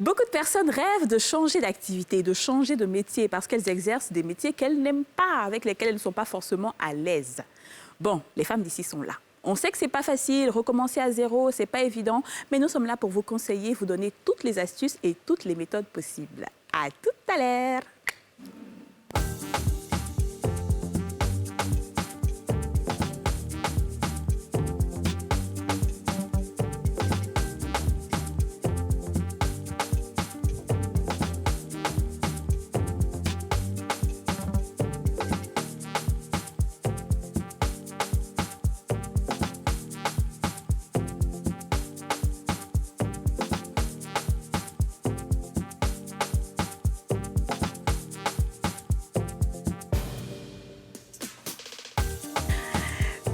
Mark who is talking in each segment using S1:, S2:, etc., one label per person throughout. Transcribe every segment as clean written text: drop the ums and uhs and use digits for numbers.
S1: Beaucoup de personnes rêvent de changer d'activité, de changer de métier parce qu'elles exercent des métiers qu'elles n'aiment pas, avec lesquels elles ne sont pas forcément à l'aise. Bon, les femmes d'ici sont là. On sait que c'est pas facile, recommencer à zéro, c'est pas évident, mais nous sommes là pour vous conseiller, vous donner toutes les astuces et toutes les méthodes possibles. À tout à l'heure.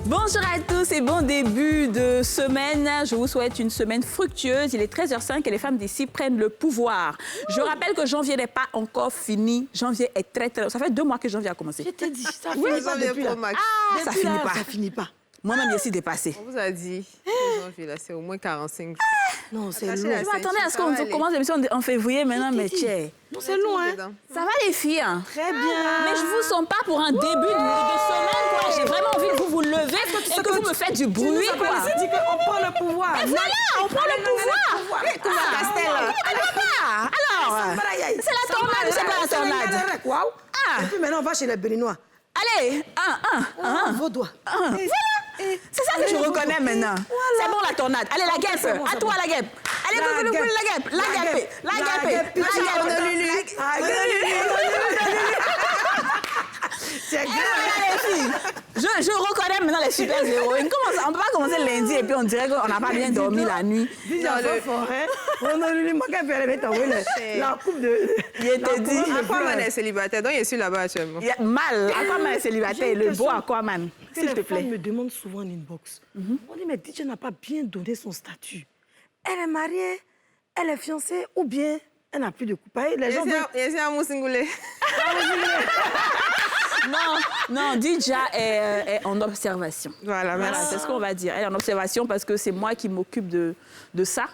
S1: Bonjour à tous et bon début de semaine. Je vous souhaite une semaine fructueuse. Il est 13h05 et les femmes d'ici prennent le pouvoir. Je rappelle que janvier n'est pas encore fini. Janvier est très... Ça fait 2 mois que janvier a commencé.
S2: Je t'ai dit, ça
S3: Oui,
S2: finit pas depuis là.
S1: Ah, ça finit pas.
S2: Ça finit pas.
S1: Moi-même, je suis dépassée.
S3: On vous a dit, janvier, là, c'est au moins 45 jours.
S2: Non, c'est
S3: Attachez
S2: long.
S3: la
S1: Je m'attendais à ce
S3: Ça va
S1: qu'on
S3: aller.
S1: commence l'émission en février maintenant, mais tiens.
S2: Non, c'est long, hein.
S1: Ça va les filles hein?
S2: Très bien.
S1: Mais je vous sens pas pour un début de semaine, quoi. J'ai vraiment envie que vous vous levez et que vous me faites du bruit, quoi.
S2: Tu dis qu'on prend le pouvoir.
S1: Et voilà, on prend le pouvoir. Alors, c'est la tornade ou c'est pas la tornade?
S2: Waouh.
S1: Ah.
S2: Et puis maintenant, on va chez les Béninois.
S1: Allez,
S2: Vos doigts.
S1: Voilà. C'est ça que je reconnais maintenant. C'est bon la tornade. Allez, la guêpe.
S2: c'est bon,
S1: À
S2: c'est
S1: toi,
S2: bon.
S1: la guêpe. Allez,
S2: La
S1: la
S2: guêpe.
S1: guêpe. La guêpe. La guêpe. La
S2: C'est grave.
S1: Les filles, je reconnais maintenant les super héroïnes. Comment ça? On ne peut pas commencer lundi et puis on dirait qu'on n'a pas bien dormi la nuit.
S2: La coupe de...
S1: Il était dit.
S3: Aquaman est célibataire, donc il est sur là-bas actuellement.
S1: Il y a mal. Aquaman est célibataire. Le beau Aquaman. S'il te
S2: Les femmes
S1: plaît.
S2: me demandent souvent en inbox. On dit, mais DJ n'a pas bien donné son statut. Elle est mariée, elle est fiancée, ou bien elle n'a plus de couple. Les gens veulent...
S3: Il est un mot singulier.
S1: Non, Didja est en observation.
S3: Voilà,
S1: Voilà,
S3: merci.
S1: c'est ce qu'on va dire. Elle est en observation parce que c'est moi qui m'occupe de ça.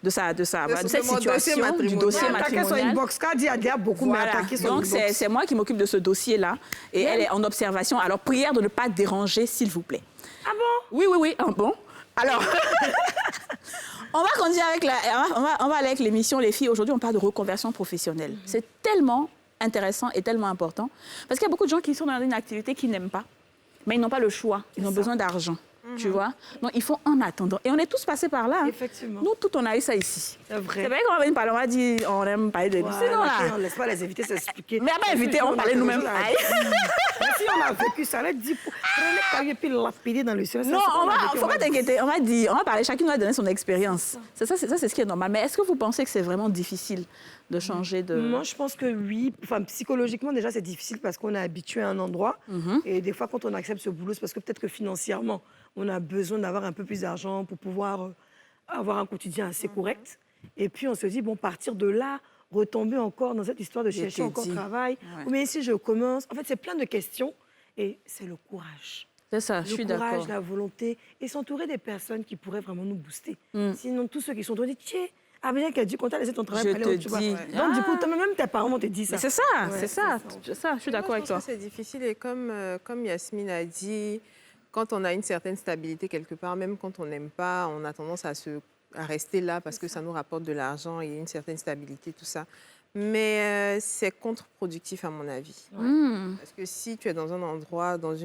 S1: De cette
S3: mon dossier
S1: situation, du
S3: matrimonial.
S1: dossier
S2: Attaquer son
S1: matrimonial.
S2: inbox. Quand il y a beaucoup, mais
S1: Voilà.
S2: attaquer son
S1: Donc,
S2: inbox.
S1: c'est moi qui m'occupe de ce dossier-là. Et elle est en observation. Alors, prière de ne pas déranger, s'il vous plaît.
S2: Ah bon?
S1: Oui. Ah bon? Alors, on va continuer avec on va aller avec l'émission, les filles. Aujourd'hui, on parle de reconversion professionnelle. C'est tellement intéressant et tellement important. Parce qu'il y a beaucoup de gens qui sont dans une activité qu'ils n'aiment pas, mais ils n'ont pas le choix. Ils ont besoin d'argent. Tu vois? Donc, ils font en attendant. Et on est tous passés par là. Hein.
S2: Effectivement.
S1: Nous, tout, on a eu ça ici.
S2: C'est vrai.
S1: C'est vrai qu'on va parler, on va dire, on aime parler de
S2: Voilà,
S1: sinon, là.
S2: on ne laisse pas les invités s'expliquer.
S1: Mais pas invité, on parlait nous-mêmes. Aïe.
S2: Mais si on a vécu ça, elle dit, prenez carrière et puis lapider dans le ciel.
S1: Non, faut pas t'inquiéter. On va parler, chacune va donner son expérience. C'est ce qui est normal. Mais est-ce que vous pensez que c'est vraiment difficile de changer de...
S2: Moi, je pense que oui. Enfin, psychologiquement, déjà, c'est difficile parce qu'on est habitué à un endroit. Et des fois, quand on accepte ce boulot, c'est parce que peut-être que financièrement, on a besoin d'avoir un peu plus d'argent pour pouvoir avoir un quotidien assez correct. Et puis, on se dit, bon, partir de là, retomber encore dans cette histoire de chercher encore travail.
S1: Ouais.
S2: Ou bien si je commence... En fait, c'est plein de questions. Et c'est le courage.
S1: C'est ça, je suis
S2: Le courage,
S1: d'accord.
S2: la volonté. Et s'entourer des personnes qui pourraient vraiment nous booster. Sinon, tous ceux qui sont autour disent, tiens, bien qu'elle dit qu'on t'a laissé ton travail
S1: Je
S2: pour aller
S1: te
S2: où tu vas.
S1: dis.
S2: Donc, du coup, même tes parents vont te dire ça.
S1: Mais c'est ça,
S2: Ouais,
S1: c'est ça. Je suis d'accord avec
S3: Je
S1: toi.
S3: pense que c'est difficile et comme Yasmine a dit, quand on a une certaine stabilité quelque part, même quand on n'aime pas, on a tendance à rester là parce que ça nous rapporte de l'argent et une certaine stabilité, tout ça. Mais c'est contre-productif à mon avis. Parce que si tu es dans un endroit, dans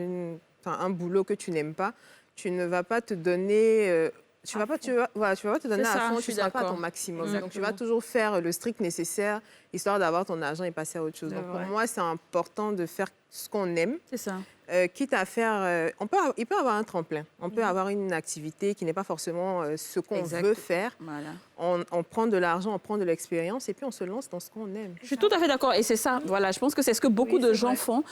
S3: un boulot que tu n'aimes pas, tu ne vas pas te donner... tu vas pas te donner
S1: C'est ça,
S3: à fond,
S1: je
S3: tu
S1: suis
S3: ne seras pas à
S1: d'accord.
S3: ton maximum.
S1: Exactement.
S3: Donc, tu vas toujours faire le strict nécessaire, histoire d'avoir ton argent et passer à autre chose. Donc, pour moi, c'est important de faire ce qu'on aime,
S1: C'est ça.
S3: quitte à faire... il peut avoir un tremplin. On peut avoir une activité qui n'est pas forcément ce qu'on
S1: Exact.
S3: veut faire.
S1: Voilà.
S3: On prend de l'argent, on prend de l'expérience et puis on se lance dans ce qu'on aime.
S1: Je suis tout à fait d'accord. Et c'est ça, voilà, je pense que c'est ce que beaucoup de gens font.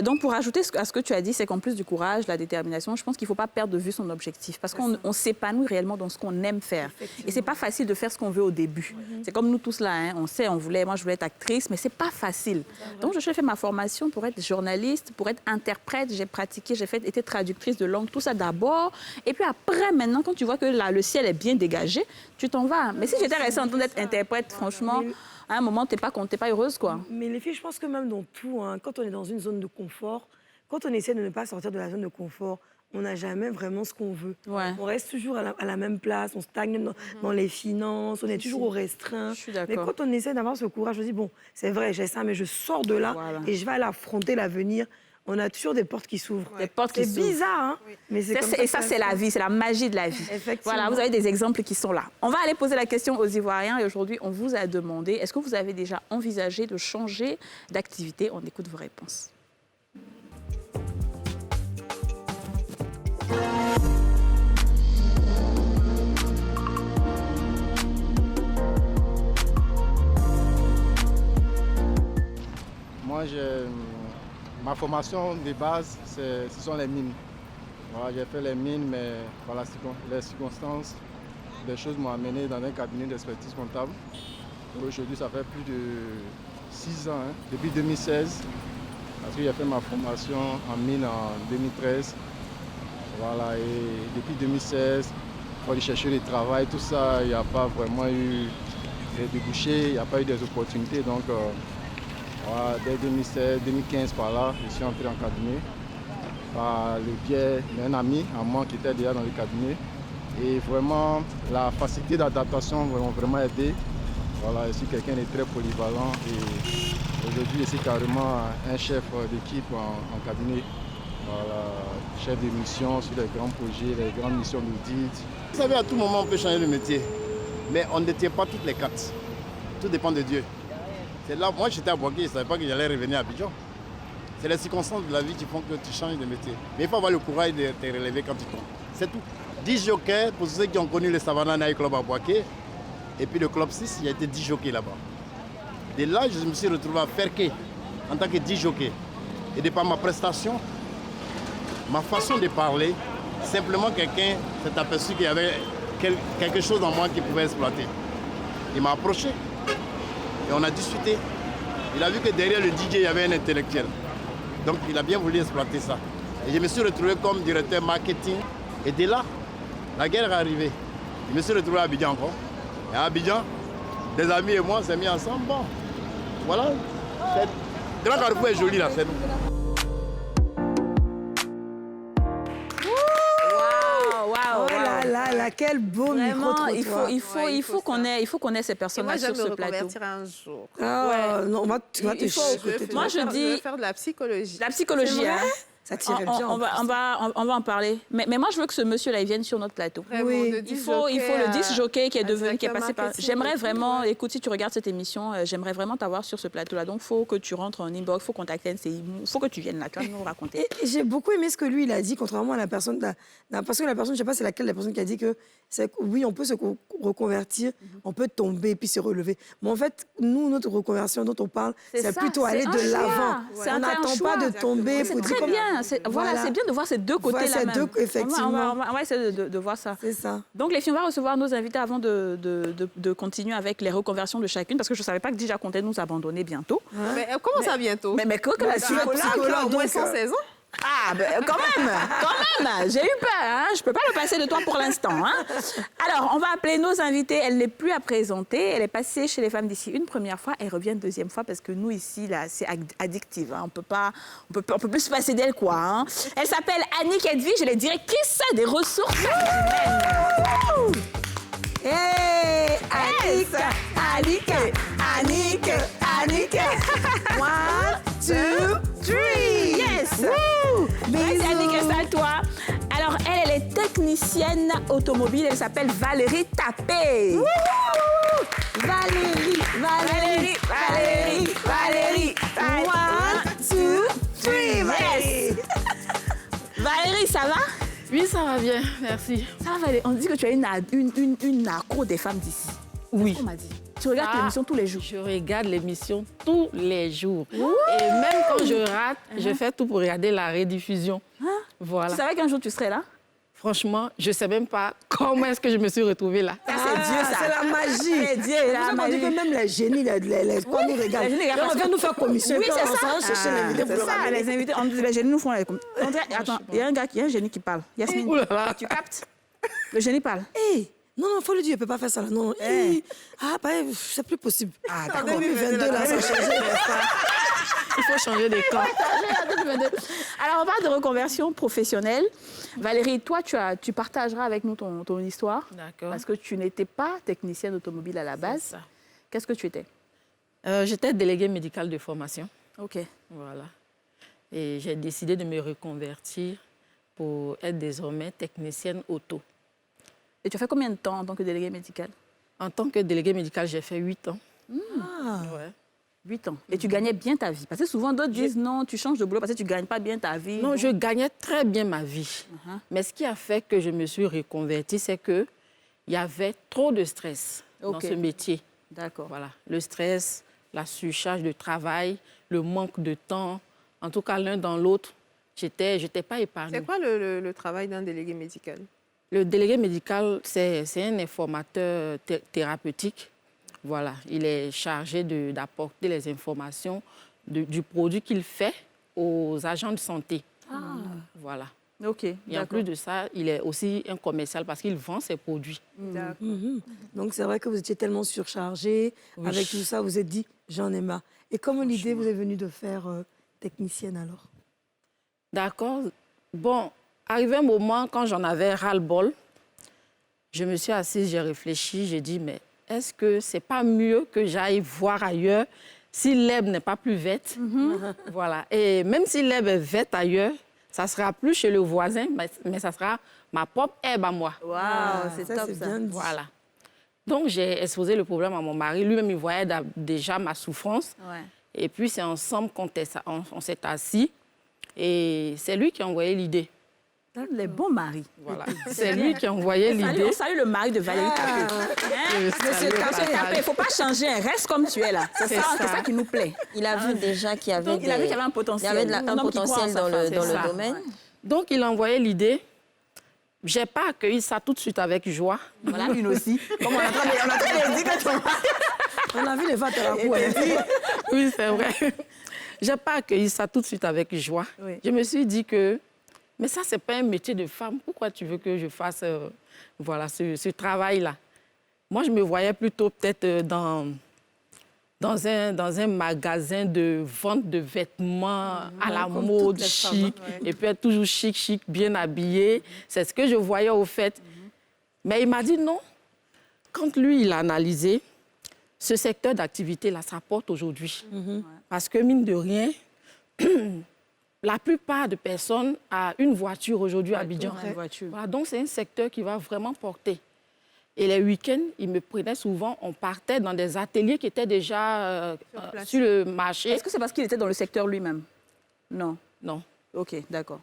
S1: Donc, pour ajouter à ce que tu as dit, c'est qu'en plus du courage, la détermination, je pense qu'il ne faut pas perdre de vue son objectif. Parce qu'on s'épanouit réellement dans ce qu'on aime faire. Et ce n'est pas facile de faire ce qu'on veut au début. C'est comme nous tous là, hein, on sait, moi je voulais être actrice, mais ce n'est pas facile. Donc, je fais ma formation pour être journaliste, pour être interprète, j'ai pratiqué, été traductrice de langue, tout ça d'abord. Et puis après, maintenant, quand tu vois que là, le ciel est bien dégagé, tu t'en vas. Mais si j'étais restée en train d'être interprète, franchement, à un moment, t'es pas heureuse, quoi.
S2: Mais les filles, je pense que même dans tout, hein, quand on est dans une zone de confort, quand on essaie de ne pas sortir de la zone de confort, on n'a jamais vraiment ce qu'on veut.
S1: Ouais.
S2: On reste toujours à la même place, on stagne dans les finances, on est toujours au restreint.
S1: Je suis
S2: Mais
S1: d'accord.
S2: quand on essaie d'avoir ce courage, je dis, bon, c'est vrai, j'ai ça, mais je sors de là
S1: Voilà.
S2: et je vais aller affronter l'avenir. On a toujours des portes qui s'ouvrent.
S1: Des portes qui
S2: C'est
S1: s'ouvrent.
S2: bizarre, hein, mais c'est comme ça.
S1: Et ça, c'est la vie, c'est la magie de la vie.
S2: Effectivement.
S1: Voilà, vous avez des exemples qui sont là. On va aller poser la question aux Ivoiriens et aujourd'hui, on vous a demandé, est-ce que vous avez déjà envisagé de changer d'activité? On écoute vos réponses.
S4: Moi, ma formation de base, ce sont les mines. Voilà, j'ai fait les mines, mais par les circonstances, les choses m'ont amené dans un cabinet d'expertise comptable. Aujourd'hui, ça fait plus de 6 ans, hein, depuis 2016, parce que j'ai fait ma formation en mine en 2013. Voilà, et depuis 2016, pour aller chercher du travail, tout ça, il n'y a pas vraiment eu de débouchés, il n'y a pas eu des opportunités. Donc, voilà, dès 2016, 2015 par là, je suis entré en cabinet par le biais d'un ami à moi qui était déjà dans le cabinet. Et vraiment, la facilité d'adaptation m'a vraiment aidé. Voilà, je suis quelqu'un de très polyvalent et aujourd'hui, je suis carrément un chef d'équipe en cabinet. Voilà, chef de mission sur les grands projets, les grandes missions d'audit.
S5: Vous savez, à tout moment, on peut changer de métier, mais on ne tient pas toutes les cartes. Tout dépend de Dieu. C'est là, moi j'étais à Boaké, je ne savais pas que j'allais revenir à Abidjan. C'est les circonstances de la vie qui font que tu changes de métier. Mais il faut avoir le courage de te relever quand tu tombes. C'est tout. 10 jockeys, pour ceux qui ont connu le Savannah Night Club à Boaké, et puis le Club 6, il y a été 10 jockeys là-bas. De là, je me suis retrouvé à Ferké en tant que 10 jockeys. Et de par ma prestation, ma façon de parler, simplement quelqu'un s'est aperçu qu'il y avait quelque chose en moi qu'il pouvait exploiter. Il m'a approché et on a discuté. Il a vu que derrière le DJ, il y avait un intellectuel. Donc il a bien voulu exploiter ça. Et je me suis retrouvé comme directeur marketing. Et dès là, la guerre est arrivée. Je me suis retrouvé à Abidjan encore. Et à Abidjan, des amis et moi, on s'est mis ensemble. Bon, voilà. Grand Carrefour est joli là, c'est nous.
S2: Oh là là là, quel beau
S1: Vraiment,
S2: micro-trottoir.
S1: il faut qu'on ait ces personnes-là sur ce plateau.
S3: reconvertir un jour.
S2: Ah, non, tu vas te
S1: Il faut-
S2: chicoter,
S1: Moi,
S2: toi.
S1: je dis-
S3: veux faire de la psychologie.
S1: La psychologie, hein.
S2: Ça tirait bien.
S1: On va en parler. Mais moi, je veux que ce monsieur-là, il vienne sur notre plateau.
S3: Vraiment,
S2: Oui.
S3: de
S1: Il
S3: 10
S1: faut le 10 jockey qui est
S3: directeur
S1: passé par...
S3: marketing
S1: J'aimerais
S3: et tout,
S1: vraiment,
S3: ouais.
S1: écoute, si tu regardes cette émission, j'aimerais vraiment t'avoir sur ce plateau-là. Donc, il faut que tu rentres en inbox, il faut contacter NCI, il faut que tu viennes là, tu vas nous raconter.
S2: Et j'ai beaucoup aimé ce que lui, il a dit, contrairement à la personne... Parce que la personne, je ne sais pas c'est laquelle, la personne qui a dit que oui, on peut se reconvertir, on peut tomber puis se relever. Mais en fait, nous, notre reconversion dont on parle, c'est
S1: ça,
S2: plutôt
S1: c'est
S2: aller
S1: un
S2: de
S1: choix.
S2: l'avant.
S1: C'est
S2: On
S1: un
S2: n'attend
S1: choix.
S2: pas de tomber.
S1: C'est
S2: pour dire
S1: très
S2: comme-
S1: bien. Voilà, c'est bien de voir ces deux côtés-là
S2: Voilà, ces
S1: même.
S2: deux, effectivement.
S1: On va essayer de voir ça.
S2: C'est ça.
S1: Donc, les filles, on va recevoir nos invités avant de continuer avec les reconversions de chacune, parce que je ne savais pas que déjà comptait nous abandonner bientôt.
S3: Mais comment ça bientôt?
S1: Mais que la
S2: tu vas être psychologue,
S3: au moins
S2: donc,
S3: 116 ans.
S1: Ah, ben, quand même, j'ai eu peur, hein. Je ne peux pas le passer de toi pour l'instant, hein. Alors, on va appeler nos invités, elle n'est plus à présenter, elle est passée chez les femmes d'ici une première fois, elle revient une deuxième fois parce que nous ici, là, c'est addictif, hein. On peut plus se passer d'elle, quoi, hein. Elle s'appelle Annick Edwige, elle est directrice des ressources humaines.
S2: Hey, Annick. One, two, three.
S1: Yes.
S2: Bisous.
S1: Vas-y, Annick, installe-toi. Alors, elle est technicienne automobile, elle s'appelle Valérie Tapé. Valérie.
S2: One, two, three.
S1: Yes. Valérie, ça va?
S6: Oui, ça va bien, merci.
S1: Ça va, Valérie. On dit que tu es une accro des femmes d'ici.
S6: Oui.
S1: On m'a dit. Tu regardes l'émission tous les jours.
S6: Je regarde l'émission tous les jours. Et même quand je rate, je fais tout pour regarder la rediffusion. Voilà.
S1: Tu savais qu'un jour tu serais là?
S6: Franchement, je ne sais même pas comment est-ce que je me suis retrouvée là.
S1: C'est assez Dieu, ça.
S2: C'est la magie.
S1: C'est Dieu,
S2: C'est
S1: la
S2: pour ça qu'on dit
S1: magie.
S2: que même les génies, quand nous regardent,
S1: les génies regardent
S2: on
S1: parce
S2: vient
S1: que-
S2: nous faire commission.
S1: Oui,
S2: et puis
S1: c'est
S2: on
S1: ça.
S2: s'en chercher l'invité pour
S1: C'est
S2: le
S1: ça,
S2: ramener.
S1: les invités, les génies nous font les... Attends, il y a un gars, il y a un génie qui parle. Yasmine,
S6: Ouh là là.
S1: tu captes? Le génie parle.
S2: Hé, non, faut lui dire, il ne peut pas faire ça. Là. Non, hey. Ah, bah, c'est plus possible. Ah, d'accord. 2022, là, ça a changé.
S6: Il faut changer de camp.
S1: Alors, on parle de reconversion professionnelle. Valérie, toi, tu partageras avec nous ton histoire.
S6: D'accord.
S1: Parce que tu n'étais pas technicienne automobile à la base.
S6: ça.
S1: Qu'est-ce que tu étais?
S6: J'étais déléguée médicale de formation.
S1: OK.
S6: Voilà. Et j'ai décidé de me reconvertir pour être désormais technicienne auto.
S1: Et tu as fait combien de temps en tant que déléguée médicale?
S6: En tant que déléguée médicale, j'ai fait 8 ans.
S2: Ah,
S6: Ouais.
S1: 8 ans. Et tu gagnais bien ta vie? Parce que souvent, d'autres disent non, tu changes de boulot parce que tu ne gagnes pas bien ta vie.
S6: Non, je gagnais très bien ma vie. Mais ce qui a fait que je me suis reconvertie, c'est qu'il y avait trop de stress dans
S1: Ok.
S6: ce métier.
S1: D'accord.
S6: Voilà. Le stress, la surcharge de travail, le manque de temps. En tout cas, l'un dans l'autre, j'étais pas épargnée.
S3: C'est quoi le travail d'un délégué médical?
S6: Le délégué médical, c'est un informateur thérapeutique. Voilà, il est chargé d'apporter les informations du produit qu'il fait aux agents de santé. Voilà.
S1: OK.
S6: Et en
S1: d'accord.
S6: plus de ça, il est aussi un commercial parce qu'il vend ses produits.
S3: D'accord.
S2: donc c'est vrai que vous étiez tellement surchargé.
S6: Oui.
S2: Avec tout ça, vous vous êtes dit, j'en ai marre. Et comment l'idée vous est venue de faire technicienne alors?
S6: D'accord. Bon, arrivé un moment, quand j'en avais ras-le-bol, je me suis assise, j'ai réfléchi, j'ai dit, mais est-ce que c'est pas mieux que j'aille voir ailleurs si l'herbe n'est pas plus verte? Voilà. Et même si l'herbe est verte ailleurs, ça sera plus chez le voisin, mais ça sera ma propre herbe à moi.
S1: Waouh, c'est top
S2: c'est
S1: ça.
S2: bien dit.
S6: Voilà. Donc, j'ai exposé le problème à mon mari. Lui-même, il voyait déjà ma souffrance.
S1: Ouais.
S6: Et puis, c'est ensemble qu'on s'est assis. Et c'est lui qui a envoyé l'idée.
S1: Les bons maris.
S6: Voilà. C'est lui qui a envoyé l'idée.
S1: On salue le mari de Valérie Tapé.
S6: Je
S1: Monsieur
S6: salue
S1: Tapé,
S6: papa.
S1: il ne faut pas changer, reste comme tu es là. C'est
S6: C'est
S1: ça,
S6: ça.
S1: qui nous plaît.
S7: Il a vu déjà qu'il y avait,
S1: Donc, il a vu qu'il y avait un potentiel.
S7: il y avait
S1: Un
S7: un
S1: homme qui croit en
S7: potentiel
S1: sa
S7: dans
S1: femme,
S7: le,
S1: c'est
S7: dans
S6: ça.
S7: le domaine.
S6: Donc, il a envoyé l'idée. Je n'ai pas accueilli ça tout de suite avec joie.
S1: Voilà, une aussi. Comme on est en train de dire que ton mari...
S2: On a vu les ventes à la cour. hein.
S6: Oui, c'est vrai. Je n'ai pas accueilli ça tout de suite avec joie.
S1: Oui.
S6: Je me suis dit que, mais ça, ce n'est pas un métier de femme. Pourquoi tu veux que je fasse voilà, ce travail-là? Moi, je me voyais plutôt peut-être dans un magasin de vente de vêtements à la
S2: comme
S6: mode,
S2: toutes les femmes,
S6: chic, et puis être toujours chic, bien habillé. C'est ce que je voyais au fait. Mais il m'a dit non. Quand lui, il a analysé, ce secteur d'activité-là, ça porte aujourd'hui. Parce que, mine de rien, la plupart des personnes ont une voiture aujourd'hui à Abidjan.
S1: Une voiture.
S6: Voilà, donc, c'est un secteur qui va vraiment porter. Et les week-ends, ils me prenaient souvent, on partait dans des ateliers qui étaient déjà
S3: place.
S6: sur le marché.
S1: Est-ce que c'est parce qu'il était dans le secteur lui-même? Non.
S6: Non.
S1: OK, d'accord.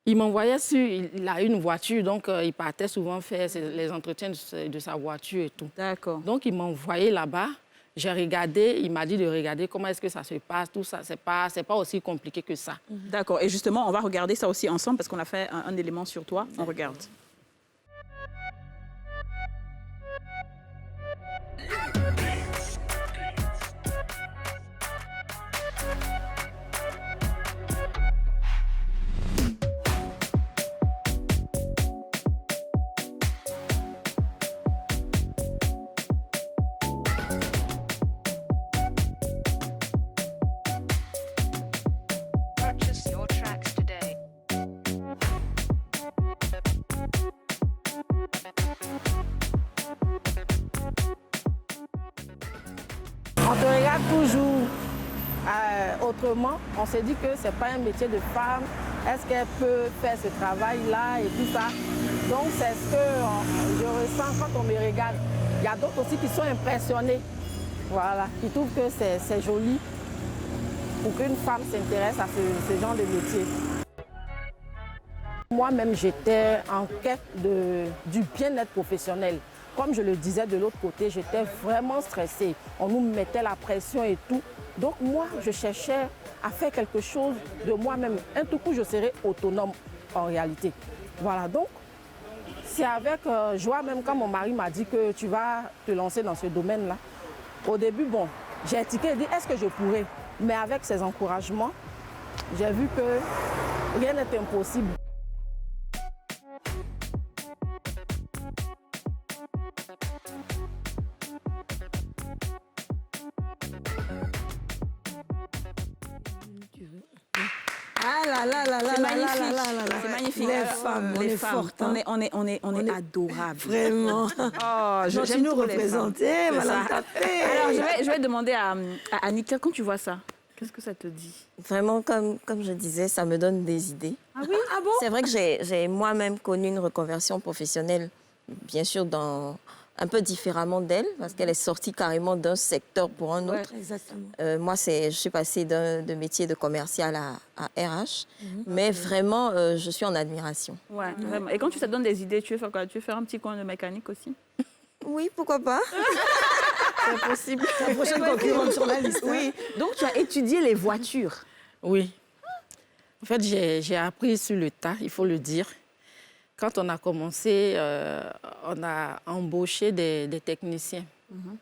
S6: Il m'envoyait il a une voiture, donc il partait souvent faire les entretiens de sa voiture et tout.
S1: D'accord.
S6: Donc, il m'a envoyé là-bas. J'ai regardé, il m'a dit de regarder comment est-ce que ça se passe, tout ça. C'est pas aussi compliqué que ça.
S1: D'accord. Et justement, on va regarder ça aussi ensemble parce qu'on a fait un élément sur toi. On regarde.
S8: Purchase your tracks today.
S6: On te regarde toujours autrement. On s'est dit que ce n'est pas un métier de femme. Est-ce qu'elle peut faire ce travail-là et tout ça? Donc, c'est ce que je ressens quand on me regarde. Il y a d'autres aussi qui sont impressionnés. Voilà, qui trouvent que c'est joli pour qu'une femme s'intéresse à ce genre de métier. Moi-même, j'étais en quête du bien-être professionnel. Comme je le disais de l'autre côté, j'étais vraiment stressée. On nous mettait la pression et tout. Donc moi, je cherchais à faire quelque chose de moi-même. Un tout coup, je serais autonome en réalité. Voilà, donc c'est avec joie, même quand mon mari m'a dit que tu vas te lancer dans ce domaine-là. Au début, bon, j'ai tiqué et dit, est-ce que je pourrais? Mais avec ses encouragements, j'ai vu que rien n'est impossible.
S2: Ah là là là là
S1: C'est
S2: là
S1: magnifique.
S2: là là là là.
S1: C'est magnifique.
S2: Les femmes, on
S1: les
S2: est
S1: femmes,
S2: fortes.
S1: on est adorables.
S2: Vraiment.
S1: Oh,
S2: Donc, tu
S1: j'aime
S2: nous
S1: trop les femmes.
S2: représenter,
S1: C'est
S2: Madame
S1: ça.
S2: Tapé.
S1: Alors, je vais demander à Annika, quand tu vois ça, qu'est-ce que ça te dit?
S7: Vraiment, comme je disais, ça me donne des idées.
S1: Ah oui? Ah bon?
S7: C'est vrai que j'ai moi-même connu une reconversion professionnelle, bien sûr, un peu différemment d'elle, parce qu'elle est sortie carrément d'un secteur pour un autre.
S2: Exactement.
S7: Moi, je suis passée de métier de commercial à RH, mais vraiment, je suis en admiration.
S1: Ouais, vraiment. Et quand tu te donnes des idées, tu veux faire quoi? Tu veux faire un petit coin de mécanique aussi?
S7: Oui, pourquoi pas? C'est possible.
S2: C'est la prochaine concurrente sur la liste.
S1: Oui. Donc, tu as étudié les voitures.
S6: Oui. En fait, j'ai appris sur le tas, il faut le dire. Quand on a commencé, on a embauché des techniciens.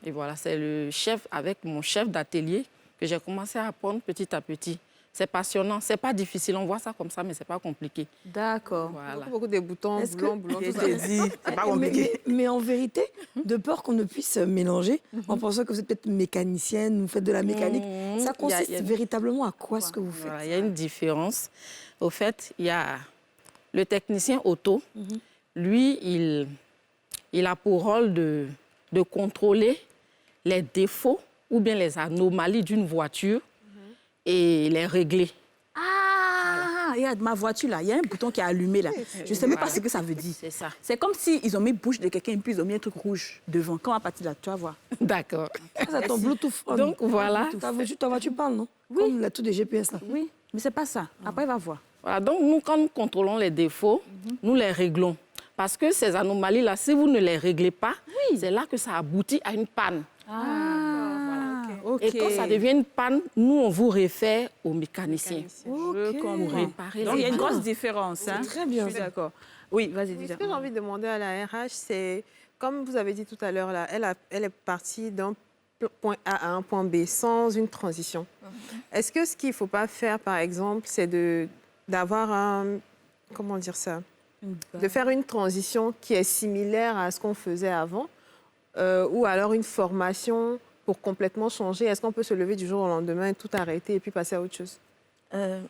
S6: Et voilà, c'est le chef, avec mon chef d'atelier, que j'ai commencé à apprendre petit à petit. C'est passionnant, c'est pas difficile. On voit ça comme ça, mais c'est pas compliqué.
S1: D'accord.
S6: Voilà.
S3: Beaucoup de boutons,
S2: Est-ce que-
S3: boulons, tout ça.
S1: C'est pas compliqué.
S2: Mais en vérité, de peur qu'on ne puisse mélanger, en pensant que vous êtes peut-être mécanicienne, vous faites de la mécanique, ça consiste
S6: Il y a-
S2: véritablement à quoi ce que vous faites?
S6: Voilà, il y a une différence. Au fait, il y a le technicien auto. Lui, il a pour rôle de contrôler les défauts ou bien les anomalies d'une voiture et les régler.
S1: Ah, regarde, ma voiture là, il y a un bouton qui est allumé là. Je ne sais même pas ce que ça veut dire.
S6: C'est ça.
S1: C'est comme s'ils ont mis bouche de quelqu'un et puis ils ont mis un truc rouge devant. Quand on va partir là, tu vas voir.
S6: D'accord.
S2: C'est ton Bluetooth.
S6: Donc, voilà.
S2: Ta voiture parle, non?
S1: Oui.
S2: Comme la tout des GPS, là.
S1: Oui, mais c'est pas ça. Après, il va voir.
S6: Voilà, donc nous, quand nous contrôlons les défauts, nous les réglons. Parce que ces anomalies-là, si vous ne les réglez pas, c'est là que ça aboutit à une panne.
S1: Ah, ok.
S6: Et quand ça devient une panne, nous, on vous réfère au mécanicien.
S1: Je comprends.
S6: Réparer
S1: Donc, il y a
S6: les
S1: une
S6: pannes.
S1: grosse différence. Hein?
S2: très bien.
S1: Je suis d'accord. Oui, vas-y,
S3: Oui,
S1: dis.
S3: ce que j'ai envie de demander à la RH, c'est, comme vous avez dit tout à l'heure, là, elle est partie d'un point A à un point B sans une transition. Est-ce que ce qu'il ne faut pas faire, par exemple, c'est d'avoir un... Comment dire ça? De faire une transition qui est similaire à ce qu'on faisait avant, ou alors une formation pour complètement changer. Est-ce qu'on peut se lever du jour au lendemain et tout arrêter et puis passer à autre chose?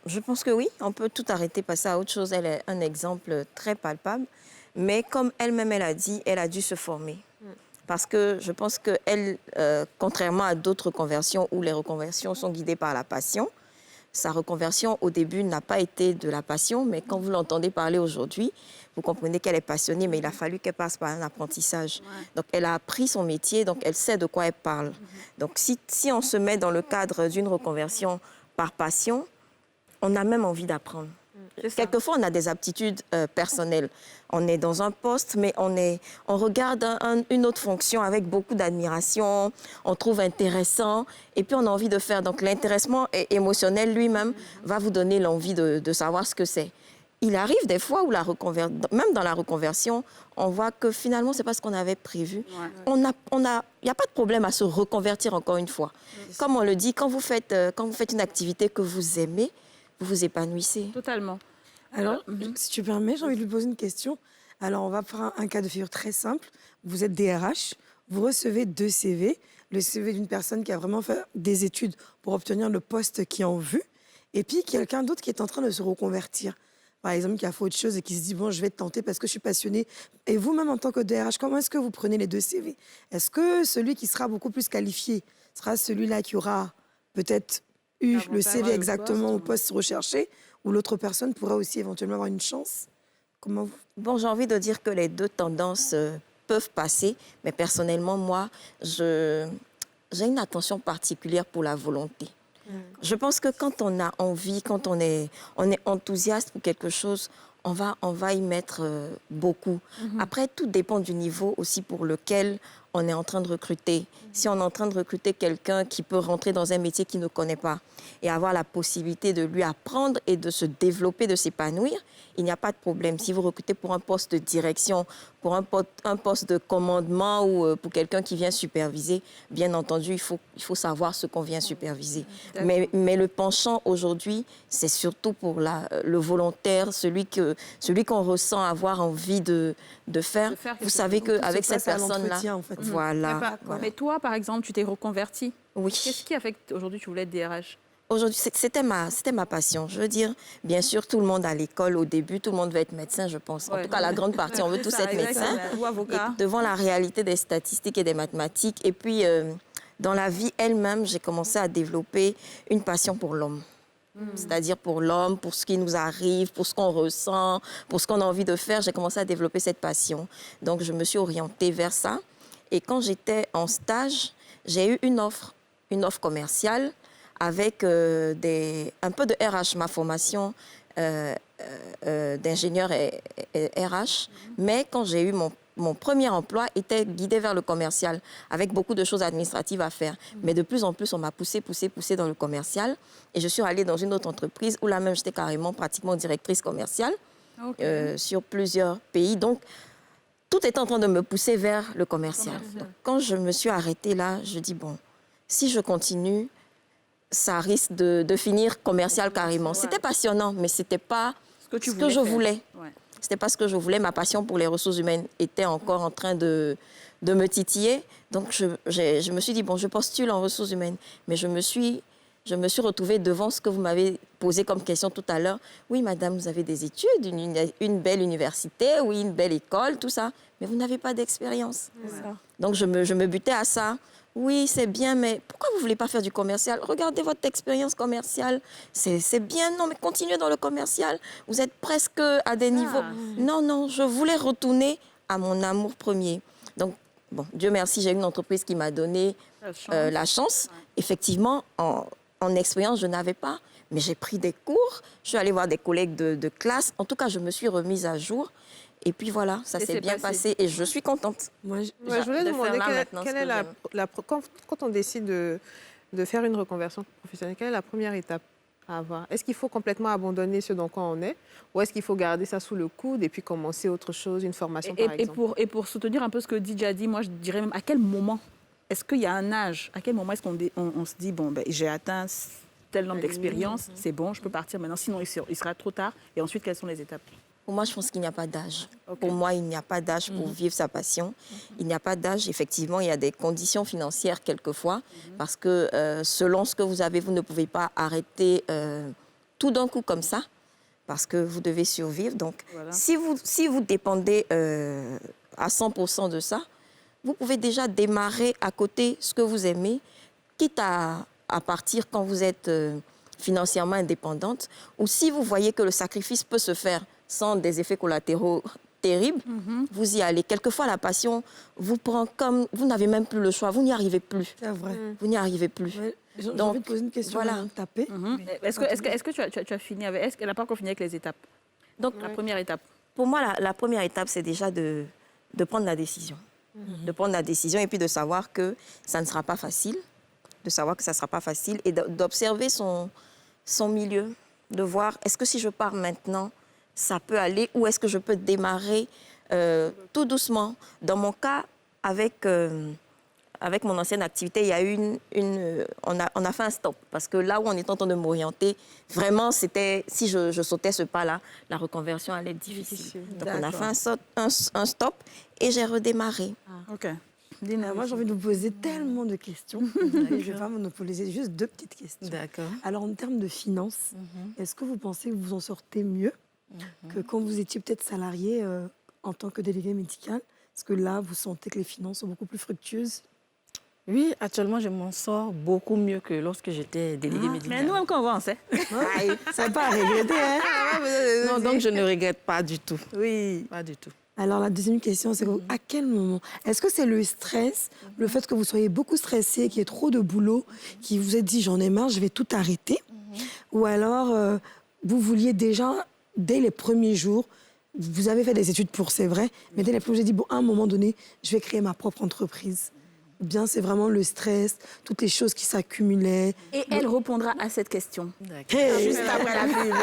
S7: Je pense que oui, on peut tout arrêter, passer à autre chose. Elle est un exemple très palpable. Mais comme elle-même, elle a dit, elle a dû se former. Parce que je pense qu'elle, contrairement à d'autres conversions où les reconversions sont guidées par la passion, sa reconversion au début n'a pas été de la passion, mais quand vous l'entendez parler aujourd'hui, vous comprenez qu'elle est passionnée, mais il a fallu qu'elle passe par un apprentissage. Donc elle a appris son métier, donc elle sait de quoi elle parle. Donc si on se met dans le cadre d'une reconversion par passion, on a même envie d'apprendre. Quelquefois, on a des aptitudes personnelles. On est dans un poste, mais on regarde une autre fonction avec beaucoup d'admiration, on trouve intéressant, et puis on a envie de faire. Donc l'intéressement émotionnel lui-même va vous donner l'envie de savoir ce que c'est. Il arrive des fois où même dans la reconversion, on voit que finalement, ce n'est pas ce qu'on avait prévu. Il n'y a pas de problème à se reconvertir encore une fois. Comme on le dit, quand vous faites une activité que vous aimez, vous vous épanouissez.
S1: Totalement.
S2: Alors, si tu permets, j'ai envie de lui poser une question. Alors, on va prendre un cas de figure très simple. Vous êtes DRH, vous recevez 2 CV. Le CV d'une personne qui a vraiment fait des études pour obtenir le poste qui est en vue. Et puis, quelqu'un d'autre qui est en train de se reconvertir. Par exemple, qui a fait autre chose et qui se dit, bon, je vais tenter parce que je suis passionnée. Et vous-même, en tant que DRH, comment est-ce que vous prenez les 2 CV? Est-ce que celui qui sera beaucoup plus qualifié sera celui-là qui aura peut-être eu le CV exactement au poste recherché, ou l'autre personne pourrait aussi éventuellement avoir une chance? Comment vous...
S7: Bon, j'ai envie de dire que les 2 tendances peuvent passer, mais personnellement, moi, j'ai une attention particulière pour la volonté. Je pense que quand on a envie, quand on est enthousiaste pour quelque chose, on va y mettre beaucoup. Après, tout dépend du niveau aussi pour lequel on est en train de recruter. Si on est en train de recruter quelqu'un qui peut rentrer dans un métier qu'il ne connaît pas et avoir la possibilité de lui apprendre et de se développer, de s'épanouir, il n'y a pas de problème. Si vous recrutez pour un poste de direction, pour un poste de commandement ou pour quelqu'un qui vient superviser, bien entendu, il faut savoir ce qu'on vient superviser. Mais le penchant aujourd'hui, c'est surtout pour le volontaire, celui qu'on ressent avoir envie de faire. Vous savez qu'avec cette personne-là,
S2: en fait.
S7: voilà.
S1: Mais toi, par exemple, tu t'es reconverti.
S7: Oui.
S1: Qu'est-ce qui a fait qu'aujourd'hui, tu voulais être DRH?
S7: Aujourd'hui, c'était ma passion. Je veux dire, bien sûr, tout le monde à l'école, au début, tout le monde veut être médecin, je pense. En tout cas, la grande partie, on veut tous être médecin.
S1: Ou avocat.
S7: Et devant la réalité des statistiques et des mathématiques. Et puis, dans la vie elle-même, j'ai commencé à développer une passion pour l'homme. C'est-à-dire pour l'homme, pour ce qui nous arrive, pour ce qu'on ressent, pour ce qu'on a envie de faire. J'ai commencé à développer cette passion. Donc, je me suis orientée vers ça. Et quand j'étais en stage, j'ai eu une offre commerciale avec un peu de RH, ma formation d'ingénieur RH. Mais quand j'ai eu mon premier emploi, était guidé vers le commercial, avec beaucoup de choses administratives à faire. Mais de plus en plus, on m'a poussé dans le commercial. Et je suis allée dans une autre entreprise où là même, j'étais carrément pratiquement directrice commerciale sur plusieurs pays. Donc, tout était en train de me pousser vers le commercial. Donc, quand je me suis arrêtée là, je dis, bon, si je continue, ça risque de finir commercial carrément. C'était passionnant, mais ce n'était pas ce que je voulais. Ce n'était pas ce que je voulais. Ma passion pour les ressources humaines était encore en train de me titiller. Donc, je me suis dit, bon, je postule en ressources humaines. Mais je me suis retrouvée devant ce que vous m'avez posé comme question tout à l'heure. Oui, madame, vous avez des études, une belle université, oui, une belle école, tout ça. Mais vous n'avez pas d'expérience. Donc, je me butais à ça. Oui, c'est bien, mais pourquoi vous ne voulez pas faire du commercial? Regardez votre expérience commerciale. C'est bien, non, mais continuez dans le commercial. Vous êtes presque à des niveaux. Non, je voulais retourner à mon amour premier. Donc, bon, Dieu merci, j'ai une entreprise qui m'a donné la chance. Effectivement, en expérience, je n'avais pas, mais j'ai pris des cours. Je suis allée voir des collègues de classe. En tout cas, je me suis remise à jour. Et puis voilà, ça s'est bien passé et je suis contente.
S3: Moi, je voulais demander quelle est quand on décide de faire une reconversion professionnelle, quelle est la première étape à avoir? Est-ce qu'il faut complètement abandonner ce dans quoi on est ou est-ce qu'il faut garder ça sous le coude et puis commencer autre chose, une formation par exemple?
S1: Et pour soutenir un peu ce que dit Djadi, moi je dirais même à quel moment est-ce qu'il y a un âge, à quel moment est-ce qu'on se dit, bon, ben, j'ai atteint tel nombre d'expériences, c'est bon, je peux partir maintenant, sinon il sera trop tard. Et ensuite, quelles sont les étapes?
S7: Pour moi, je pense qu'il n'y a pas d'âge. Pour moi, il n'y a pas d'âge pour vivre sa passion. Il n'y a pas d'âge. Effectivement, il y a des conditions financières quelquefois, parce que selon ce que vous avez, vous ne pouvez pas arrêter tout d'un coup comme ça, parce que vous devez survivre. Donc, si vous dépendez à 100% de ça, vous pouvez déjà démarrer à côté ce que vous aimez, quitte à partir quand vous êtes financièrement indépendante, ou si vous voyez que le sacrifice peut se faire sans des effets collatéraux terribles, vous y allez. Quelquefois, la passion vous prend comme... Vous n'avez même plus le choix, vous n'y arrivez plus.
S2: C'est vrai.
S7: Vous n'y arrivez plus.
S2: Ouais. J'ai envie de poser une question avant de taper.
S1: Est-ce que tu as fini avec... Est-ce qu'elle n'a pas encore fini avec les étapes? Donc, la première étape.
S7: Pour moi, la première étape, c'est déjà de prendre la décision. De prendre la décision et puis de savoir que ça ne sera pas facile, de savoir que ça ne sera pas facile et d'observer son milieu, de voir est-ce que si je pars maintenant, ça peut aller ou est-ce que je peux démarrer tout doucement. Dans mon cas, avec mon ancienne activité, il y a eu on a fait un stop parce que là où on était en train de m'orienter, vraiment, c'était si je sautais ce pas-là, la reconversion allait être difficile. Donc, on a fait un stop et j'ai redémarré.
S1: OK.
S2: Dina, moi, j'ai envie de vous poser tellement de questions. Je ne vais pas monopoliser, juste 2 petites questions.
S6: D'accord.
S2: Alors, en termes de finances, est-ce que vous pensez que vous en sortez mieux que quand vous étiez peut-être salarié en tant que délégué médical? Est-ce que là, vous sentez que les finances sont beaucoup plus fructueuses?
S6: Oui, actuellement, je m'en sors beaucoup mieux que lorsque j'étais déléguée médicale.
S1: Mais nous-mêmes, quand on va, on sait.
S2: Ça n'a pas à regretter, hein?
S6: Non, donc je ne regrette pas du tout.
S1: Oui.
S6: Pas du tout.
S2: Alors, la deuxième question, c'est à quel moment? Est-ce que c'est le stress, le fait que vous soyez beaucoup stressé, qu'il y ait trop de boulot, qui vous ait dit, j'en ai marre, je vais tout arrêter? Ou alors, vous vouliez déjà, dès les premiers jours, vous avez fait des études pour, c'est vrai, mais dès la j'ai dit, bon, à un moment donné, je vais créer ma propre entreprise. Ou bien c'est vraiment le stress, toutes les choses qui s'accumulaient.
S1: Et elle répondra à cette question.
S2: Hey.
S1: Juste après la pub.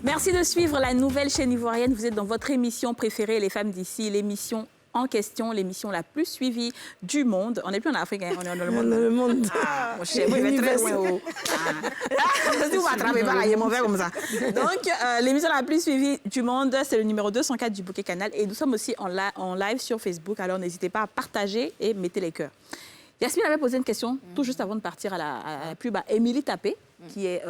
S1: Merci de suivre la nouvelle chaîne ivoirienne. Vous êtes dans votre émission préférée, Les Femmes d'ici, l'émission en question, l'émission la plus suivie du monde. On n'est plus en Afrique, hein, on est dans le monde.
S2: Dans le monde.
S1: Mon cher, vous êtes très loin. Si vous m'attrapez pas, là, il est mauvais comme ça. Donc, l'émission la plus suivie du monde, c'est le numéro 204 du Bouquet Canal. Et nous sommes aussi en live sur Facebook. Alors, n'hésitez pas à partager et mettez les cœurs. Yasmine avait posé une question tout juste avant de partir à la pub à Émilie Tapé, qui est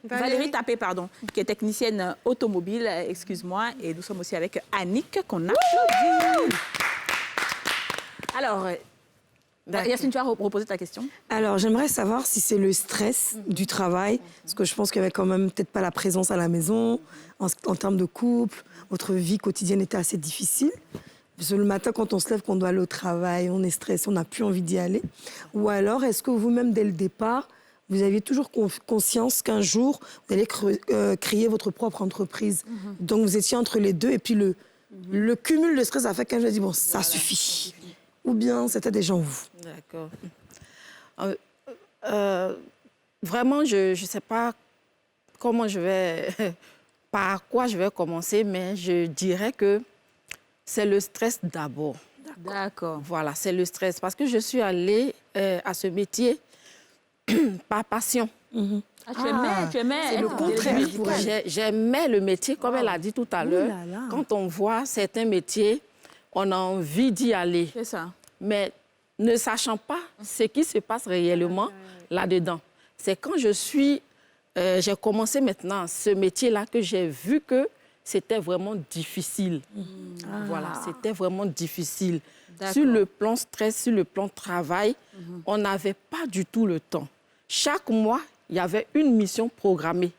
S1: Valérie Tapé, pardon, qui est technicienne automobile, excuse-moi. Et nous sommes aussi avec Annick, qu'on applaudit. Alors, Yasmine, tu vas reposer ta question.
S2: Alors, j'aimerais savoir si c'est le stress du travail, parce que je pense qu'il n'y avait quand même peut-être pas la présence à la maison, en termes de couple, votre vie quotidienne était assez difficile. Parce que le matin, quand on se lève, qu'on doit aller au travail, on est stressé, on n'a plus envie d'y aller. Ou alors, est-ce que vous-même, dès le départ, vous aviez toujours conscience qu'un jour, vous allez créer votre propre entreprise. Donc, vous étiez entre les deux, et puis le cumul de stress a fait qu'un jour, dit, bon, ça suffit. Ou bien, c'était déjà en vous.
S6: D'accord. Vraiment, je ne sais pas comment je vais, par quoi je vais commencer, mais je dirais que c'est le stress d'abord.
S1: D'accord.
S6: Voilà, c'est le stress. Parce que je suis allée à ce métier par passion.
S1: Tu aimais.
S6: C'est le contraire. J'aimais le métier, comme elle a dit tout à l'heure. Quand on voit certains métiers, on a envie d'y aller.
S1: C'est ça.
S6: Mais ne sachant pas ce qui se passe réellement là-dedans. C'est quand j'ai commencé maintenant ce métier-là que j'ai vu que c'était vraiment difficile. Voilà, c'était vraiment difficile. Sur le plan stress, sur le plan travail, on n'avait pas du tout le temps. Chaque mois, il y avait une mission programmée.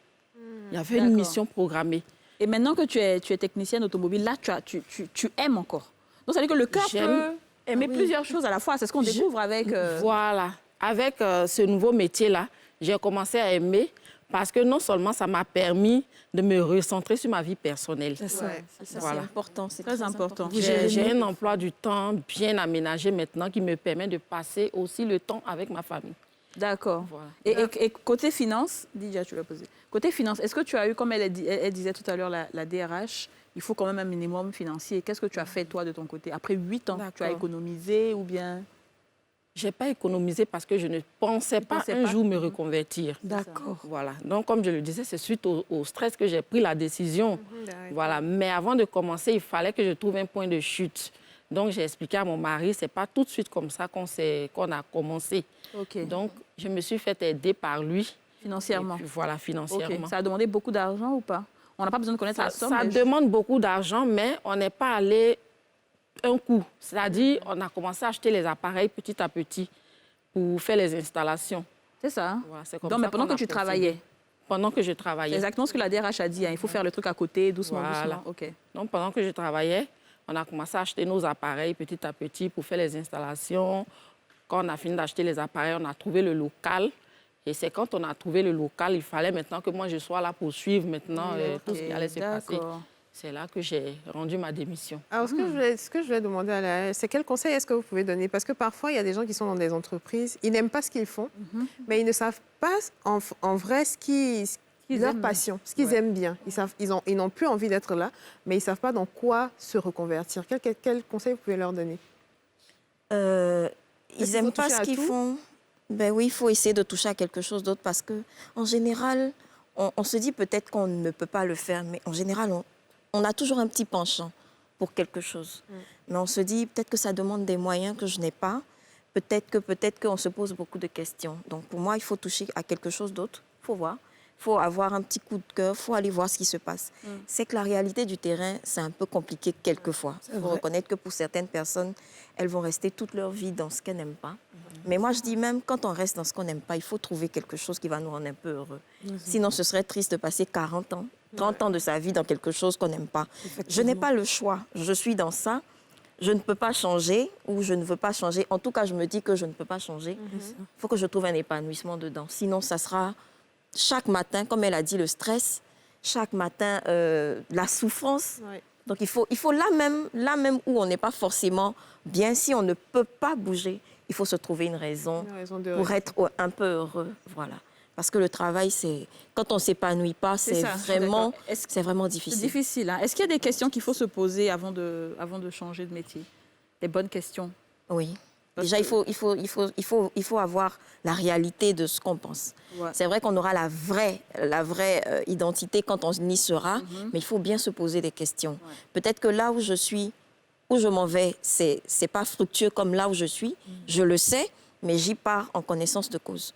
S6: Il y avait une mission programmée.
S1: Et maintenant que tu es technicienne automobile, là, tu aimes encore. Donc, ça veut dire que le cœur peut aimer plusieurs choses à la fois. C'est ce qu'on découvre avec...
S6: Voilà. Avec ce nouveau métier-là, j'ai commencé à aimer parce que non seulement ça m'a permis de me recentrer sur ma vie personnelle.
S7: C'est ça,
S6: Voilà.
S7: c'est important. C'est
S1: Très important.
S6: J'ai un emploi du temps bien aménagé maintenant qui me permet de passer aussi le temps avec ma famille.
S1: D'accord.
S6: Voilà.
S1: Et côté finance, Didier, tu l'as posé. Côté finance, est-ce que tu as eu, comme elle disait tout à l'heure, la DRH, il faut quand même un minimum financier. Qu'est-ce que tu as fait, toi, de ton côté? Après 8 ans, tu as économisé ou bien...
S6: Je n'ai pas économisé parce que je ne pensais pas un jour me reconvertir.
S2: D'accord.
S6: Voilà. Donc, comme je le disais, c'est suite au stress que j'ai pris la décision. Voilà. Mais avant de commencer, il fallait que je trouve un point de chute. Donc, j'ai expliqué à mon mari, ce n'est pas tout de suite comme ça qu'on a commencé. Donc, je me suis fait aider par lui.
S1: Financièrement?
S6: Puis, voilà, financièrement.
S1: Ça a demandé beaucoup d'argent ou pas? On n'a pas besoin de connaître la somme.
S6: Ça demande beaucoup d'argent, mais on n'est pas allé un coup. C'est-à-dire, on a commencé à acheter les appareils petit à petit pour faire les installations.
S1: C'est ça.
S6: Voilà, c'est comme
S1: donc,
S6: ça
S1: mais pendant que tu
S6: procédé.
S1: travaillais?
S6: Pendant que je travaillais.
S1: C'est exactement ce que la DRH a dit. Il faut faire le truc à côté, doucement,
S6: Voilà.
S1: doucement. OK.
S6: Donc, pendant que je travaillais, on a commencé à acheter nos appareils petit à petit pour faire les installations. Quand on a fini d'acheter les appareils, on a trouvé le local. Et c'est quand on a trouvé le local, il fallait maintenant que moi, je sois là pour suivre maintenant tout ce qui allait se passer. C'est là que j'ai rendu ma démission.
S3: Alors, ce que je voulais demander à la c'est quel conseil est-ce que vous pouvez donner? Parce que parfois, il y a des gens qui sont dans des entreprises, ils n'aiment pas ce qu'ils font, mais ils ne savent pas en vrai leur passion, ce qu'ils aiment bien. Ils n'ont plus envie d'être là, mais ils ne savent pas dans quoi se reconvertir. Quel conseil vous pouvez leur donner?
S7: Ils n'aiment pas ce qu'ils font. Ben oui, il faut essayer de toucher à quelque chose d'autre parce qu'en général, on se dit peut-être qu'on ne peut pas le faire, mais en général, on a toujours un petit penchant pour quelque chose. Mais on se dit peut-être que ça demande des moyens que je n'ai pas. Peut-être qu'on se pose beaucoup de questions. Donc pour moi, il faut toucher à quelque chose d'autre. Il faut voir. Il faut avoir un petit coup de cœur. Il faut aller voir ce qui se passe. C'est que la réalité du terrain, c'est un peu compliqué quelquefois. Il faut reconnaître que pour certaines personnes, elles vont rester toute leur vie dans ce qu'elles n'aiment pas. Mais moi, je dis même, quand on reste dans ce qu'on n'aime pas, il faut trouver quelque chose qui va nous rendre un peu heureux. Sinon, ce serait triste de passer 40 ans, 30 ans de sa vie dans quelque chose qu'on n'aime pas. Je n'ai pas le choix. Je suis dans ça. Je ne peux pas changer ou je ne veux pas changer. En tout cas, je me dis que je ne peux pas changer. Il faut que je trouve un épanouissement dedans. Sinon, ça sera chaque matin, comme elle a dit, le stress. Chaque matin, la souffrance.
S3: Ouais.
S7: Donc, il faut là même où on n'est pas forcément bien, si on ne peut pas bouger, il faut se trouver une raison
S3: de
S7: pour être un peu heureux. Voilà. Parce que le travail, quand on ne s'épanouit pas, c'est
S1: ça, je suis
S7: vraiment
S1: C'est
S7: difficile.
S1: difficile. Hein. Est-ce qu'il y a des questions qu'il faut se poser avant de changer de métier? Des bonnes questions?
S7: Oui.
S1: Parce
S7: Déjà,
S1: que-
S7: il faut avoir la réalité de ce qu'on pense.
S1: Ouais.
S7: C'est vrai qu'on aura la vraie identité quand on y sera, mais il faut bien se poser des questions. Peut-être que là où je suis, où je m'en vais, c'est pas fructueux comme là où je suis. Je le sais, mais j'y pars en connaissance de cause.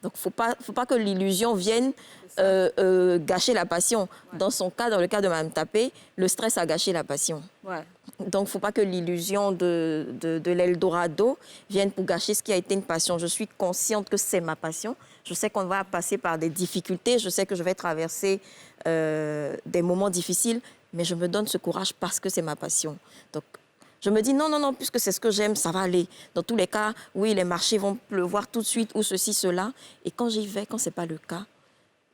S7: Donc, faut pas que l'illusion vienne gâcher la passion. Dans son cas, dans le cas de Mme Tapé, le stress a gâché la passion.
S1: Ouais.
S7: Donc, il ne faut pas que l'illusion de l'Eldorado vienne pour gâcher ce qui a été une passion. Je suis consciente que c'est ma passion. Je sais qu'on va passer par des difficultés. Je sais que je vais traverser des moments difficiles, mais je me donne ce courage parce que c'est ma passion. Donc, je me dis non, puisque c'est ce que j'aime, ça va aller. Dans tous les cas, oui, les marchés vont pleuvoir tout de suite ou ceci, cela. Et quand j'y vais, quand ce n'est pas le cas,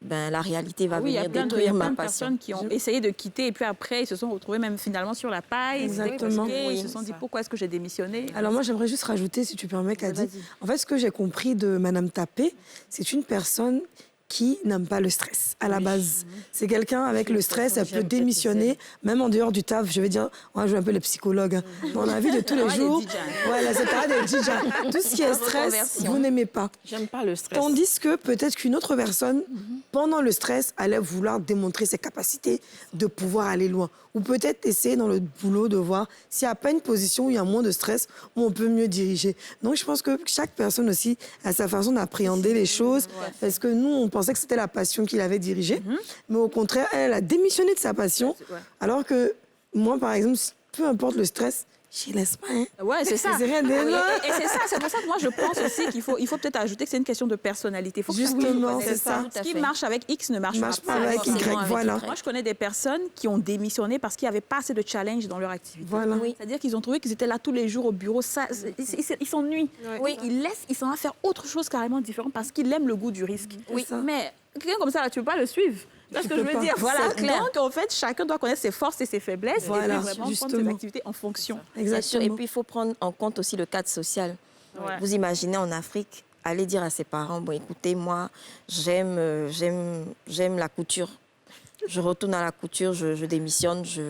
S7: ben, la réalité va
S1: Oui, il y a
S7: venir
S1: plein de
S7: détruire ma passion.
S1: personnes qui ont essayé de quitter et puis après, ils se sont retrouvés même finalement sur la paille.
S2: Exactement.
S1: Ils se sont dit, pourquoi est-ce que j'ai démissionné?
S2: Alors moi, j'aimerais juste rajouter, si tu permets, Kadi. En fait, ce que j'ai compris de Madame Tapé, c'est une personne qui n'aime pas le stress, à la base. C'est quelqu'un avec le stress, elle peut démissionner, même en dehors du taf. Je vais dire, on va jouer un peu les psychologues. Hein. Dans la vie de tous les jours, voilà, c'est pas des DJ. Tout ce qui est stress, vous n'aimez pas.
S6: J'aime pas le stress.
S2: Tandis que peut-être qu'une autre personne, pendant le stress, allait vouloir démontrer ses capacités de pouvoir aller loin. Ou peut-être essayer dans le boulot de voir s'il n'y a pas une position où il y a moins de stress, où on peut mieux diriger. Donc je pense que chaque personne aussi a sa façon d'appréhender les choses. Parce que nous, on pensait que c'était la passion qui l'avait dirigée. Mais au contraire, elle a démissionné de sa passion. Alors que moi, par exemple, peu importe le stress, je ne laisse pas. Hein.
S1: Ouais, c'est ça.
S2: C'est rien d'énorme.
S1: Et c'est ça, c'est pour ça que moi je pense aussi qu'il faut peut-être ajouter que c'est une question de personnalité. Faut que
S2: Justement,
S1: chacun
S2: c'est ça.
S1: Ce qui marche avec X ne marche
S2: pas avec
S1: forcément
S2: Y, voilà.
S1: Moi, je connais des personnes qui ont démissionné parce qu'il n'y avait pas assez de challenge dans leur activité.
S2: Voilà.
S7: Oui.
S1: C'est-à-dire qu'ils ont trouvé qu'ils étaient là tous les jours au bureau. Ils s'ennuient.
S3: Oui.
S1: Ils s'en vont faire autre chose carrément différent parce qu'ils aiment le goût du risque.
S2: Oui. C'est ça.
S1: Mais quelqu'un comme ça, là, tu ne peux pas le suivre. C'est ce que je
S2: peux
S1: veux
S2: pas.
S1: dire. Voilà.
S2: C'est clair.
S1: Donc, en fait, chacun doit connaître ses forces et ses faiblesses
S2: Voilà,
S1: et puis vraiment prendre
S2: justement.
S1: ses activités en fonction.
S7: Bien sûr.
S2: Exactement.
S7: Et puis, il faut prendre en compte aussi le cadre social.
S1: Ouais.
S7: Vous imaginez en Afrique, aller dire à ses parents, bon, écoutez, moi, j'aime la couture. Je retourne à la couture, je démissionne, je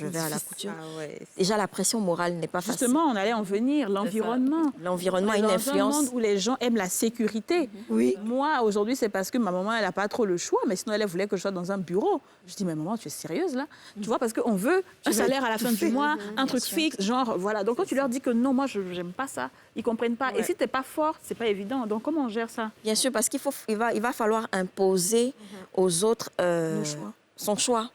S7: vais à la couture.
S3: Ah ouais.
S7: Déjà, la pression morale n'est pas facile.
S1: Justement, on allait en venir, l'environnement.
S7: L'environnement a
S1: On est
S7: une
S1: dans un
S7: influence.
S1: monde où les gens aiment la sécurité.
S2: Oui.
S1: Moi, aujourd'hui, c'est parce que ma maman, elle n'a pas trop le choix, mais sinon, elle voulait que je sois dans un bureau. Je dis, mais maman, tu es sérieuse, là? Tu vois, parce qu'on veut un salaire à la fin du mois, un truc fixe, genre, voilà. Donc, quand tu leur dis que non, moi, je n'aime pas ça, ils ne comprennent pas. Et si tu n'es pas fort, ce n'est pas évident. Donc, comment on gère ça?
S7: Bien sûr, parce il va falloir imposer aux autres son choix.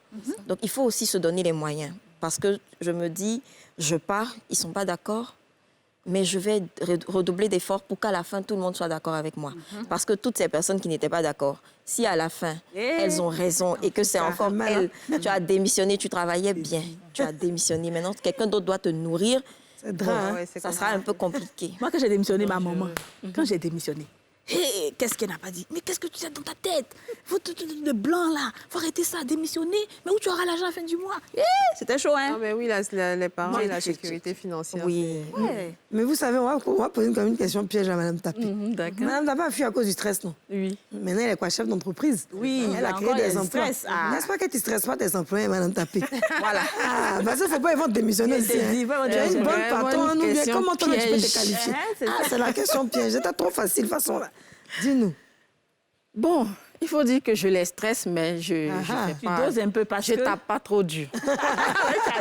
S7: Donc, il faut aussi se donner les moyens. Parce que je me dis, je pars, ils ne sont pas d'accord, mais je vais redoubler d'efforts pour qu'à la fin, tout le monde soit d'accord avec moi. Parce que toutes ces personnes qui n'étaient pas d'accord, si à la fin, elles ont raison et que c'est encore elles, tu as démissionné, tu travaillais bien, tu as démissionné, maintenant, quelqu'un d'autre doit te nourrir,
S2: C'est drame.
S3: Ouais, c'est
S7: ça
S3: comme
S7: sera un peu compliqué.
S1: Moi, quand j'ai démissionné, ma maman, quand j'ai démissionné, hé, qu'est-ce qu'elle n'a pas dit? Mais qu'est-ce que tu as dans ta tête? Le blanc, là, faut arrêter ça, démissionner. Mais où tu auras l'argent à la fin du mois? Hé, c'était chaud, hein?
S3: Non, mais oui, les parents et la sécurité financière.
S7: Oui.
S1: Ouais.
S2: Mais vous savez, on va poser quand même une question piège à Madame Tapé.
S6: D'accord.
S2: Madame Tapé a fui à cause du stress, non?
S6: Oui.
S2: Maintenant, elle est quoi, chef d'entreprise?
S1: Oui,
S2: Elle a
S1: encore,
S2: créé
S1: il y a
S2: des
S1: le
S2: emplois.
S1: stress. Ah.
S2: N'est-ce pas qu'elle ne stresse pas tes employés, Madame Tapé? Voilà. Ah, parce qu'il ne faut pas éventer de démissionner aussi. Hein. Tu es une bonne
S6: vraiment
S2: patronne,
S6: une
S2: ou bien
S6: question
S2: comment toi, tu peux
S6: piège.
S2: te qualifier?
S1: C'est ça.
S2: C'est la question piège. C'était trop facile, de toute façon. Là. Dis-nous.
S6: Bon, il faut dire que je les stresse, mais je fais
S1: Tu
S6: pas...
S1: doses un peu parce
S6: Je
S1: que...
S6: tape pas trop dur.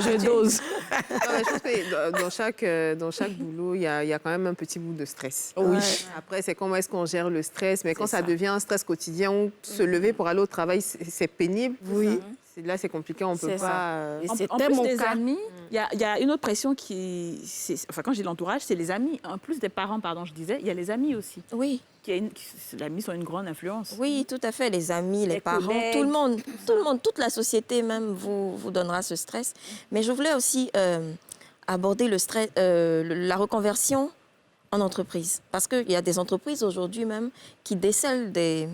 S6: Je dose.
S3: Non, mais je pense que dans chaque boulot, il y a quand même un petit bout de stress.
S6: Oui.
S2: Ouais.
S3: Après, c'est comment est-ce qu'on gère le stress. Mais quand ça devient un stress quotidien, où se lever pour aller au travail, c'est pénible.
S2: Oui.
S3: Là, c'est compliqué, on ne peut
S7: C'est ça.
S3: pas...
S7: Et
S1: En
S7: c'était
S1: plus
S7: mon
S1: des
S7: cas.
S1: amis, il y a une autre pression enfin, quand je dis l'entourage, c'est les amis. En plus des parents, pardon, je disais, il y a les amis aussi.
S7: Oui,
S1: Les amis sont une grande influence.
S7: oui, tout à fait. Les amis, les parents,
S1: collègues,
S7: tout le monde, toute la société même vous donnera ce stress. Mais je voulais aussi aborder le stress, la reconversion en entreprise. Parce qu'il y a des entreprises aujourd'hui même qui décèlent des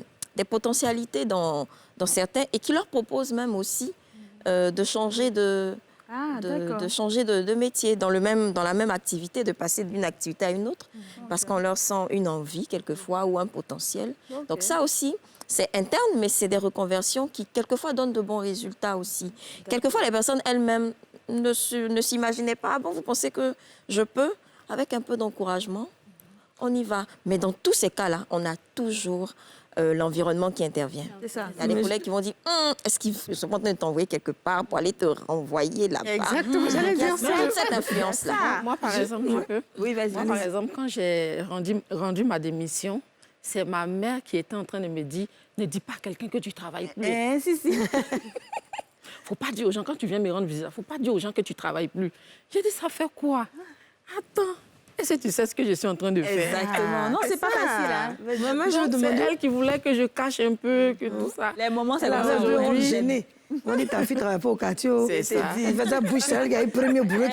S7: potentialités dans certains et qui leur proposent même aussi de changer de métier dans la même activité, de passer d'une activité à une autre, parce qu'on leur sent une envie quelquefois ou un potentiel. Donc ça aussi, c'est interne, mais c'est des reconversions qui quelquefois donnent de bons résultats aussi. Quelquefois, les personnes elles-mêmes ne s'imaginaient pas, bon, vous pensez que je peux, avec un peu d'encouragement, on y va. Mais dans tous ces cas-là, on a toujours l'environnement qui intervient.
S1: C'est ça.
S7: Il y a des collègues qui vont dire est-ce qu'ils sont en train de t'envoyer quelque part pour aller te renvoyer là-bas?
S3: Exactement, j'allais
S7: Il y a
S3: dire ça.
S7: toute cette influence-là.
S8: Moi, par exemple, je peux.
S1: Oui, vas-y.
S8: Moi, par exemple, quand j'ai rendu ma démission, c'est ma mère qui était en train de me dire ne dis pas à quelqu'un que tu travailles plus.
S1: Si.
S8: Faut pas dire aux gens, quand tu viens me rendre visite, faut pas dire aux gens que tu travailles plus. J'ai dit, ça fait quoi? Attends, est-ce que tu sais ce que je suis en train de faire?
S1: Exactement. Non, c'est pas facile. Hein.
S2: Moi, je veux
S8: Donc, c'est
S2: demander...
S8: elle qui voulait que je cache un peu, que tout ça.
S1: Les moments, c'est
S2: Elle
S1: comme
S2: avait
S1: ça.
S2: un peu honte,
S8: aujourd'hui.
S2: gênée. On dit, ta fille ne travaille pas au quartier.
S8: C'est ça.
S2: Elle fait sa bouche, c'est elle qui a eu le premier boulot.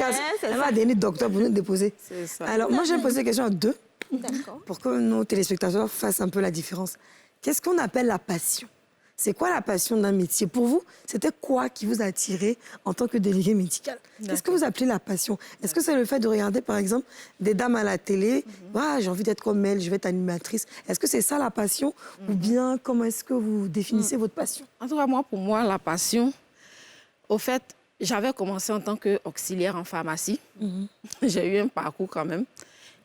S2: Elle va donner docteur pour nous déposer.
S3: C'est ça.
S2: Alors, moi, je vais poser la question à deux,
S7: D'accord.
S2: pour que nos téléspectateurs fassent un peu la différence. Qu'est-ce qu'on appelle la passion? C'est quoi la passion d'un métier? Pour vous, c'était quoi qui vous a attiré en tant que délégué médical? Qu'est-ce que vous appelez la passion? Est-ce que c'est le fait de regarder, par exemple, des dames à la télé? Ah, j'ai envie d'être comme elle, je vais être animatrice. Est-ce que c'est ça la passion? Ou bien, comment est-ce que vous définissez votre passion?
S8: En tout cas, pour moi, la passion, au fait, j'avais commencé en tant qu'auxiliaire en pharmacie. J'ai eu un parcours quand même.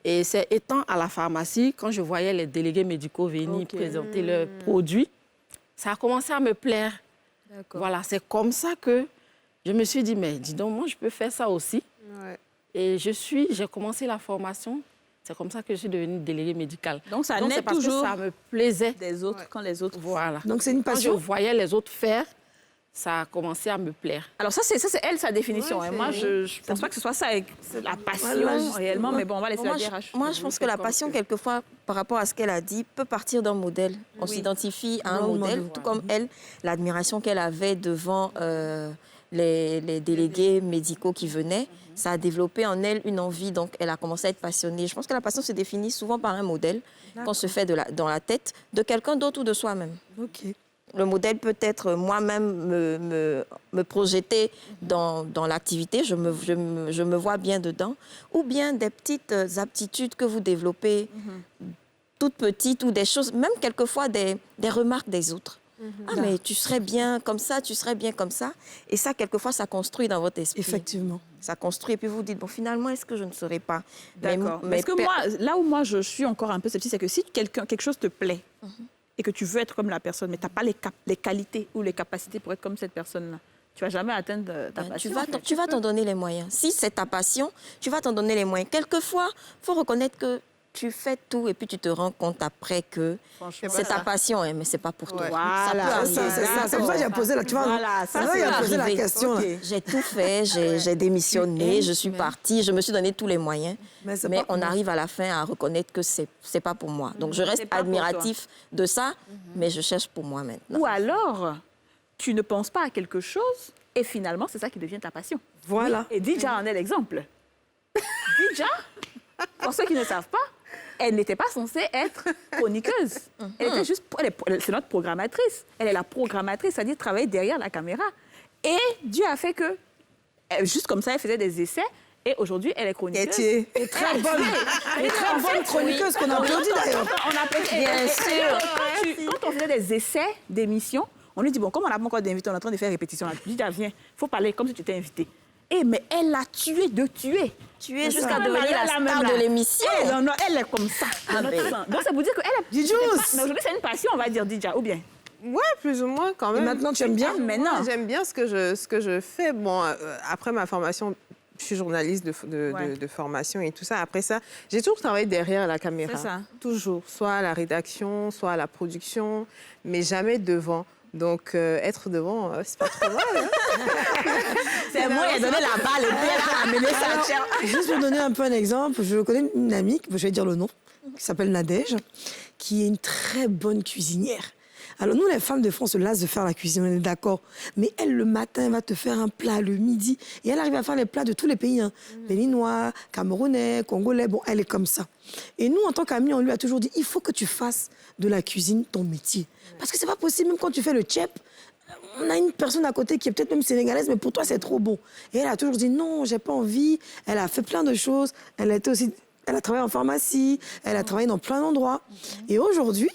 S8: Et c'est étant à la pharmacie, quand je voyais les délégués médicaux venir présenter leurs produits, ça a commencé à me plaire. Voilà, c'est comme ça que je me suis dit, mais dis donc, moi, je peux faire ça aussi.
S3: Ouais.
S8: Et j'ai commencé la formation. C'est comme ça que je suis devenue déléguée médicale.
S1: Donc, ça
S8: Donc,
S1: naît
S8: c'est parce
S1: toujours
S8: que ça me plaisait.
S1: des autres quand les autres.
S8: Voilà.
S2: Donc, c'est une
S8: Quand je
S2: passion?
S8: voyais les autres faire, ça a commencé à me plaire.
S1: Alors ça, c'est elle, sa définition.
S3: Ouais,
S1: hein. Moi, je ne pense pas que ce soit ça, la passion réellement, mais bon, on va laisser la DRH.
S7: Moi, je pense que la passion, quelquefois, par rapport à ce qu'elle a dit, peut partir d'un modèle. On s'identifie à un
S2: Role
S7: modèle,
S2: model.
S7: tout comme elle, l'admiration qu'elle avait devant les délégués médicaux qui venaient, ça a développé en elle une envie, donc elle a commencé à être passionnée. Je pense que la passion se définit souvent par un modèle qu'on se fait dans la tête de quelqu'un d'autre ou de soi-même.
S2: OK.
S7: Le modèle peut être moi-même me projeter dans l'activité, je me vois bien dedans, ou bien des petites aptitudes que vous développez, toutes petites, ou des choses, même quelquefois des remarques des autres. Ah, mais tu serais bien comme ça, tu serais bien comme ça. Et ça, quelquefois, ça construit dans votre esprit.
S2: Effectivement.
S7: Ça construit, et puis vous vous dites, bon, finalement, est-ce que je ne serais pas?
S1: D'accord. Parce que moi, là où moi, je suis encore un peu sceptique, c'est que si quelque chose te plaît, et que tu veux être comme la personne, mais tu n'as pas les qualités ou les capacités pour être comme cette personne-là, tu ne vas jamais atteindre ta passion.
S7: Tu vas t'en donner les moyens. Si c'est ta passion, tu vas t'en donner les moyens. Quelquefois, il faut reconnaître que tu fais tout et puis tu te rends compte après que c'est ta passion, hein, mais ce n'est pas pour toi.
S3: Ouais.
S7: Ça peut
S1: Voilà,
S7: arriver.
S2: C'est pour ça que j'ai posé la, tu vois,
S1: Voilà,
S2: c'est
S1: ça
S2: vrai, il a
S7: peut
S2: posé la
S7: arriver.
S2: question. là.
S7: J'ai tout fait, j'ai démissionné, je suis partie, je me suis donné tous les moyens.
S2: Mais c'est
S7: Mais
S2: pas pour
S7: on
S2: moi.
S7: arrive à la fin à reconnaître que c'est pas pour moi. Donc je reste
S1: C'est pas pour toi.
S7: admiratif de ça, mais je cherche pour moi maintenant.
S1: Ou alors, tu ne penses pas à quelque chose et finalement, c'est ça qui devient ta passion.
S2: Voilà.
S1: Et Dija en est l'exemple. Dija, pour ceux qui ne savent pas, elle n'était pas censée être chroniqueuse. Elle était juste, c'est notre programmatrice. Elle est la programmatrice, c'est-à-dire travailler derrière la caméra. Et Dieu a fait que, juste comme ça, elle faisait des essais. Et aujourd'hui, elle est chroniqueuse.
S2: Et très bonne. Et très bonne chroniqueuse qu'on applaudit d'ailleurs.
S1: On appelle,
S7: Bien sûr.
S1: Quand on faisait des essais d'émissions, on lui dit, bon, comme on n'a pas encore d'invité, on est en train de faire répétition. On dit, viens, il faut parler comme si tu étais invité. Mais elle l'a tué de tuer.
S7: Tu es
S1: Ça,
S7: jusqu'à
S1: même
S7: devenir
S1: là,
S7: la
S1: même
S7: star
S1: là.
S7: de l'émission.
S1: Elle est comme ça.
S7: Ah,
S1: Notre
S7: ben.
S1: sang. Donc, ça veut dire qu'elle est...
S2: Didjous.
S1: Mais aujourd'hui, c'est une passion, on va dire, Dija, ou bien.
S3: Ouais, plus ou moins quand
S2: Et
S3: même.
S2: maintenant, tu aimes bien?
S1: Maintenant.
S3: J'aime bien ce que je fais. Bon, après ma formation, je suis journaliste de formation et tout ça. Après ça, j'ai toujours travaillé derrière la caméra.
S1: C'est ça.
S3: Toujours. Soit à la rédaction, soit à la production, mais jamais devant. Donc, être devant, c'est pas trop mal. Hein.
S1: C'est moi qui ai donné la balle et puis elle a amené ça. Tiens.
S2: Juste pour donner un peu un exemple, je connais une amie, je vais dire le nom, qui s'appelle Nadège, qui est une très bonne cuisinière. Alors nous, les femmes de France, on se lasse de faire la cuisine, on est d'accord. Mais elle, le matin, elle va te faire un plat, le midi. Et elle arrive à faire les plats de tous les pays. Hein. Béninois, Camerounais, Congolais, bon, elle est comme ça. Et nous, en tant qu'amis, on lui a toujours dit, il faut que tu fasses de la cuisine ton métier. Parce que c'est pas possible, même quand tu fais le tchèp, on a une personne à côté qui est peut-être même sénégalaise, mais pour toi, c'est trop bon. Et elle a toujours dit, non, j'ai pas envie. Elle a fait plein de choses. Elle a travaillé en pharmacie, elle a travaillé dans plein d'endroits. Et aujourd'hui,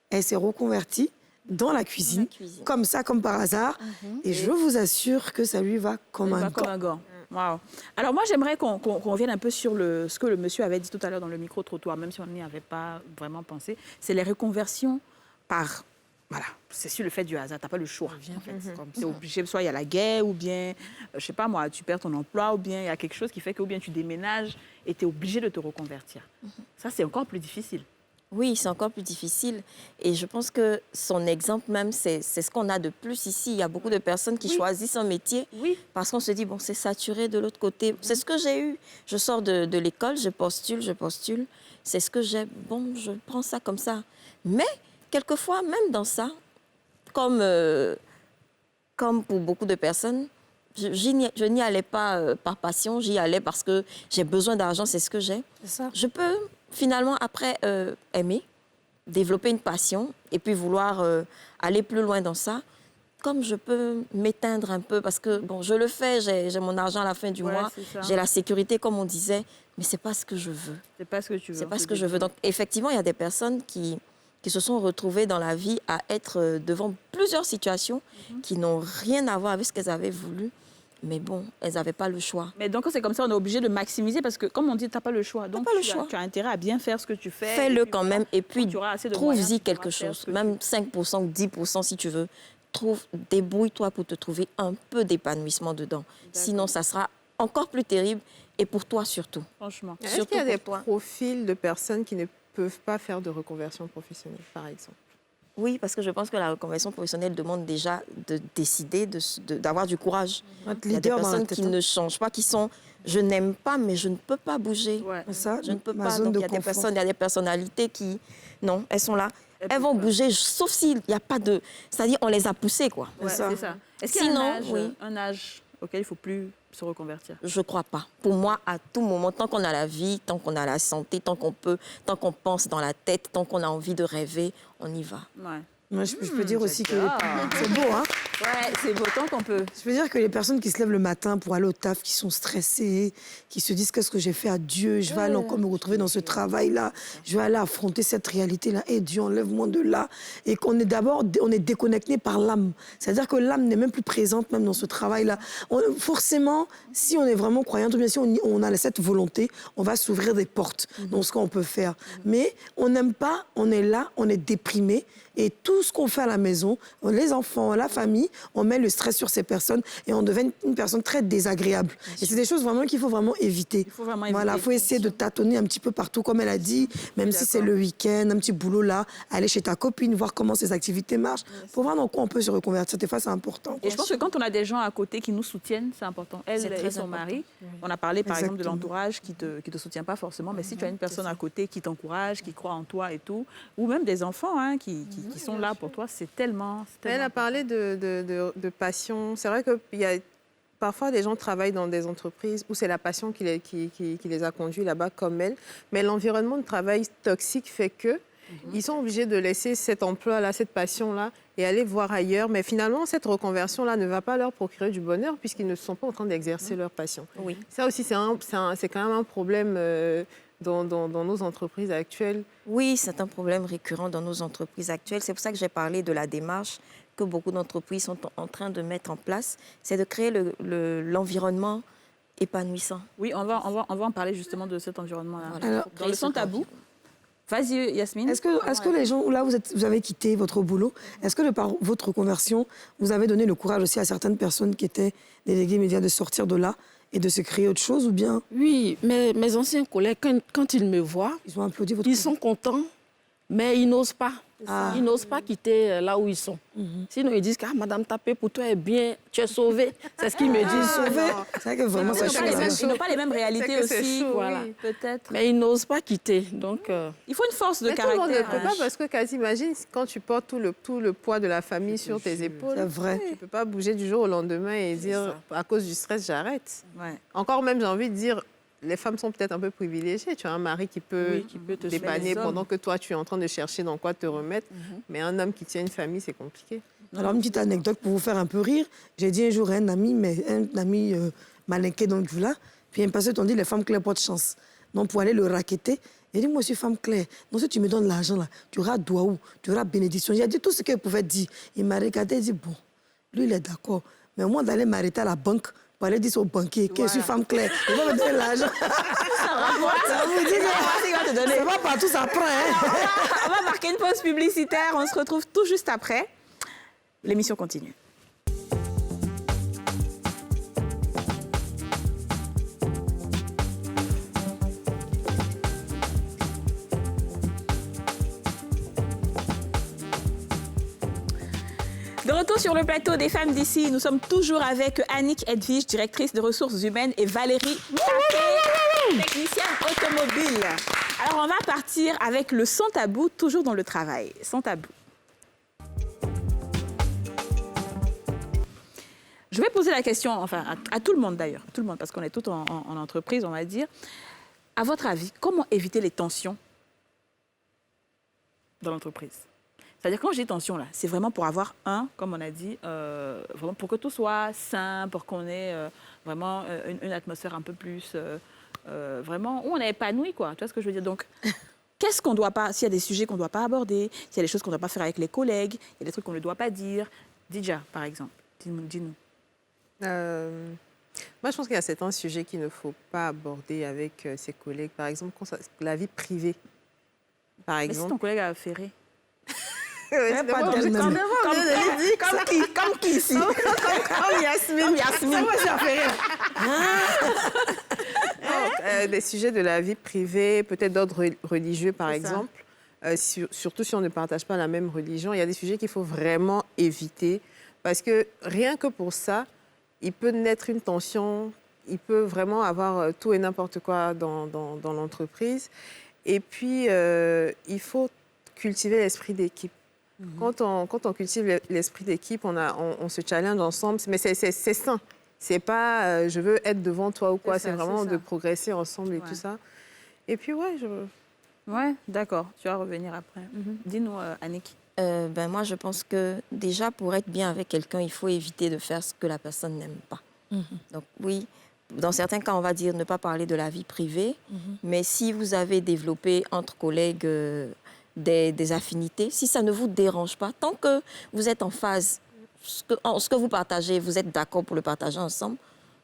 S2: elle s'est reconvertie dans la cuisine, comme ça, comme par hasard. Et je vous assure que ça lui va comme un gant.
S1: Wow. Alors moi, j'aimerais qu'on revienne un peu sur ce que le monsieur avait dit tout à l'heure dans le micro-trottoir, même si on n'y avait pas vraiment pensé. C'est les reconversions par... Voilà, c'est sur le fait du hasard, tu n'as pas le choix. En fait. Comme c'est obligé, soit il y a la guerre, ou bien, je sais pas moi, tu perds ton emploi, ou bien il y a quelque chose qui fait que ou bien tu déménages et tu es obligé de te reconvertir. Ça, c'est encore plus difficile.
S7: Oui, c'est encore plus difficile. Et je pense que son exemple même, c'est ce qu'on a de plus ici. Il y a beaucoup de personnes qui choisissent un métier parce qu'on se dit, bon, c'est saturé de l'autre côté. C'est ce que j'ai eu. Je sors de l'école, je postule. C'est ce que j'ai. Bon, je prends ça comme ça. Mais, quelquefois, même dans ça, comme pour beaucoup de personnes, je n'y allais pas par passion, j'y allais parce que j'ai besoin d'argent, c'est ce que j'ai. Je peux finalement, après, aimer, développer une passion et puis vouloir aller plus loin dans ça, comme je peux m'éteindre un peu parce que, bon, je le fais, j'ai mon argent à la fin du mois, j'ai la sécurité, comme on disait, mais ce n'est pas ce que je veux.
S1: C'est pas ce que tu veux.
S7: C'est pas ce que je veux. Donc, effectivement, il y a des personnes qui se sont retrouvées dans la vie à être devant plusieurs situations qui n'ont rien à voir avec ce qu'elles avaient voulu. Mais bon, elles n'avaient pas le choix.
S1: Mais donc, c'est comme ça, on est obligé de maximiser parce que, comme on dit, tu n'as pas le choix. Donc, tu as intérêt à bien faire ce que tu fais.
S7: Fais-le quand même et puis trouve-y quelque chose. Même 5% ou 10% si tu veux. Débrouille-toi pour te trouver un peu d'épanouissement dedans. Sinon, ça sera encore plus terrible et pour toi surtout.
S1: Franchement.
S3: Est-ce qu'il y a des profils de personnes qui ne peuvent pas faire de reconversion professionnelle, par exemple?
S7: Oui, parce que je pense que la reconversion professionnelle demande déjà de décider, d'avoir du courage. Il y a des personnes qui ne changent pas, qui sont « je n'aime pas, mais je ne peux pas bouger
S2: Ça,
S7: je ne peux pas ». Donc, il y a des personnalités qui, non, elles sont là. Elles vont bouger, sauf s'il n'y a pas de... C'est-à-dire, on les a poussées, quoi.
S1: C'est ça. Est-ce qu'il y a un âge auquel il ne faut plus se reconvertir?
S7: Je ne crois pas. Pour moi, à tout moment, tant qu'on a la vie, tant qu'on a la santé, tant qu'on peut, tant qu'on pense dans la tête, tant qu'on a envie de rêver, on y va.
S2: Moi, je peux dire aussi que... C'est beau, hein?
S1: Ouais, c'est beau, tant qu'on peut.
S2: Je peux dire que les personnes qui se lèvent le matin pour aller au taf, qui sont stressées, qui se disent qu'est-ce que j'ai fait à Dieu, je vais aller encore me retrouver dans ce travail-là, je vais aller affronter cette réalité-là, et Dieu, enlève-moi de là. Et qu'on est d'abord, on est déconnecté par l'âme. C'est-à-dire que l'âme n'est même plus présente même dans ce travail-là. Forcément, si on est vraiment croyant, ou bien si on a cette volonté, on va s'ouvrir des portes dans ce qu'on peut faire. Mais on n'aime pas, on est là, on est déprimé. Et tout ce qu'on fait à la maison, les enfants, la famille, on met le stress sur ces personnes et on devient une personne très désagréable. Et c'est des choses vraiment qu'il faut vraiment éviter. Il faut essayer de tâtonner un petit peu partout, comme elle a dit, même si c'est le week-end, un petit boulot là, aller chez ta copine, voir comment ses activités marchent, pour voir dans quoi on peut se reconvertir. Des fois, c'est important.
S1: Et je pense que quand on a des gens à côté qui nous soutiennent, c'est important. Elle et son mari, on a parlé par exemple de l'entourage qui te soutient pas forcément, mais si tu as une personne à côté qui t'encourage, qui croit en toi et tout, ou même des enfants qui sont là pour toi, c'est tellement...
S3: Elle a parlé de passion. C'est vrai qu'il y a parfois des gens qui travaillent dans des entreprises où c'est la passion qui les a conduits là-bas comme elle. Mais l'environnement de travail toxique fait que ils sont obligés de laisser cet emploi-là, cette passion-là et aller voir ailleurs. Mais finalement, cette reconversion-là ne va pas leur procurer du bonheur puisqu'ils ne sont pas en train d'exercer leur passion.
S7: Oui.
S3: Ça aussi, c'est quand même un problème... Dans nos entreprises actuelles?
S7: Oui, c'est un problème récurrent dans nos entreprises actuelles. C'est pour ça que j'ai parlé de la démarche que beaucoup d'entreprises sont en train de mettre en place. C'est de créer l'environnement épanouissant.
S1: Oui, on va en parler justement de cet environnement-là.
S2: Alors,
S1: dans le Sans Tabou, vas-y Yasmine.
S2: Est-ce que les gens, là vous avez quitté votre boulot, est-ce que par votre reconversion, vous avez donné le courage aussi à certaines personnes qui étaient déléguées médias de sortir de là et de se créer autre chose ou bien?
S8: Oui, mes anciens collègues, quand ils me voient,
S2: ils ont applaudi votre
S8: ils sont contents, mais ils n'osent pas. Ils n'osent pas quitter là où ils sont. Sinon, ils disent que Madame Tapé, pour toi, est bien, tu es sauvée. C'est ce qu'ils me disent.
S2: Sauvé. C'est vrai que vraiment, c'est chaud.
S1: Ils n'ont pas les mêmes réalités
S3: que c'est
S1: aussi,
S3: chaud,
S1: voilà,
S3: oui.
S1: peut-être.
S8: Mais ils n'osent pas quitter. Donc,
S1: Il faut une force de
S3: Mais tout le monde ne
S1: caractère.
S3: peut pas parce que, quand t'imagines, quand tu portes tout le poids de la famille sur tes épaules,
S2: C'est vrai.
S3: tu ne peux pas bouger du jour au lendemain et dire, à cause du stress, j'arrête.
S1: Ouais.
S3: Encore même, j'ai envie de dire, les femmes sont peut-être un peu privilégiées. Tu as un mari qui peut,
S8: Oui, qui peut te
S3: dépanner
S1: les hommes.
S3: pendant que toi, tu es en train de chercher dans quoi te remettre. Mais un homme qui tient une famille, c'est compliqué.
S2: Alors, une petite anecdote pour vous faire un peu rire. J'ai dit un jour à un ami malinqué dans le là, puis un pasteur t'ont dit les femmes claires portent chance. Donc, pour aller le raqueter, il dit, moi, je suis femme claire. Donc, si tu me donnes l'argent, là, tu auras douaou, tu auras bénédiction. J'ai dit tout ce qu'il pouvait dire. Il m'a regardé et dit, bon, lui, il est d'accord. Mais au moins d'aller m'arrêter à la banque, pour aller dire au banquier que je suis femme claire, il va me donner l'argent. Ça vous dit que c'est pas partout, ça prend. Hein?
S1: On va marquer une pause publicitaire. On se retrouve tout juste après. L'émission continue. De retour sur le plateau des femmes d'ici, nous sommes toujours avec Annick Edwige, directrice de ressources humaines, et Valérie Tapé, technicienne automobile. Alors, on va partir avec le sans tabou, toujours dans le travail. Sans tabou. Je vais poser la question, enfin, à tout le monde d'ailleurs, tout le monde, parce qu'on est tous en entreprise, on va dire. À votre avis, comment éviter les tensions dans l'entreprise? C'est-à-dire, quand je dis tension, là, c'est vraiment pour avoir comme on a dit, vraiment pour que tout soit sain, pour qu'on ait vraiment une atmosphère un peu plus, vraiment, où on est épanoui, quoi. Tu vois ce que je veux dire? Donc, qu'est-ce qu'on ne doit pas, s'il y a des sujets qu'on ne doit pas aborder, s'il y a des choses qu'on ne doit pas faire avec les collègues, il y a des trucs qu'on ne doit pas dire. Dija, par exemple, dis-nous.
S3: Moi, je pense qu'il y a certains sujets qu'il ne faut pas aborder avec ses collègues. Par exemple, la vie privée. Par
S1: Mais si
S3: exemple.
S1: ton collègue a affairé.
S2: Comme qui ici?
S3: Comme Yasmine. Des sujets de la vie privée, peut-être d'ordre religieux, par exemple. Surtout si on ne partage pas la même religion. Il y a des sujets qu'il faut vraiment éviter. Parce que rien que pour ça, il peut naître une tension. Il peut vraiment avoir tout et n'importe quoi dans l'entreprise. Et puis, il faut cultiver l'esprit d'équipe. Quand on cultive l'esprit d'équipe, on se challenge ensemble, mais c'est sain. C'est pas je veux être devant toi ou quoi, c'est vraiment de progresser ensemble et tout ça. Et puis,
S1: Ouais, d'accord, tu vas revenir après. Dis-nous, Annick.
S7: Moi, je pense que déjà, pour être bien avec quelqu'un, il faut éviter de faire ce que la personne n'aime pas. Donc, oui, dans certains cas, on va dire ne pas parler de la vie privée, mais si vous avez développé entre collègues des affinités, si ça ne vous dérange pas, tant que vous êtes en phase, ce que vous partagez, vous êtes d'accord pour le partager ensemble,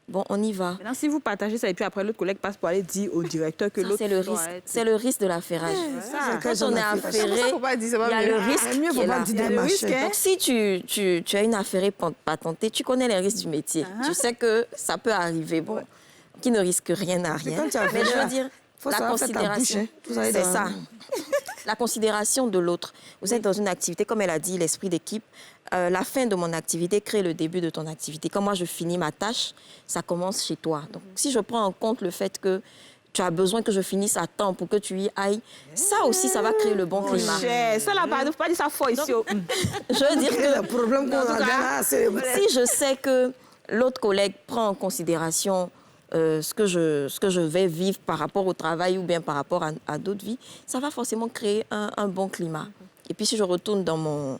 S7: bon, on y va.
S1: Maintenant, si vous partagez ça et puis après l'autre collègue passe pour aller dire au directeur que l'autre...
S7: C'est le risque de l'affairage. Quand on est affairé, il y a le risque qui est là. Donc, si tu as une affairée patentée, tu connais les risques du métier. Tu sais que ça peut arriver. Bon, qui ne risque rien n'a rien. Mais je veux dire, la considération, c'est ça. La considération de l'autre. Vous êtes dans une activité, comme elle a dit, l'esprit d'équipe. La fin de mon activité crée le début de ton activité. Quand moi, je finis ma tâche, ça commence chez toi. Donc, si je prends en compte le fait que tu as besoin que je finisse à temps pour que tu y ailles, ça aussi, ça va créer le bon climat.
S1: Ça, là, il ne faut pas dire ça fort ici.
S7: Je veux dire que
S2: le problème qu'on a là, c'est...
S7: Si je sais que l'autre collègue prend en considération ce que je vais vivre par rapport au travail ou bien par rapport à d'autres vies, ça va forcément créer un bon climat. Et puis si je retourne dans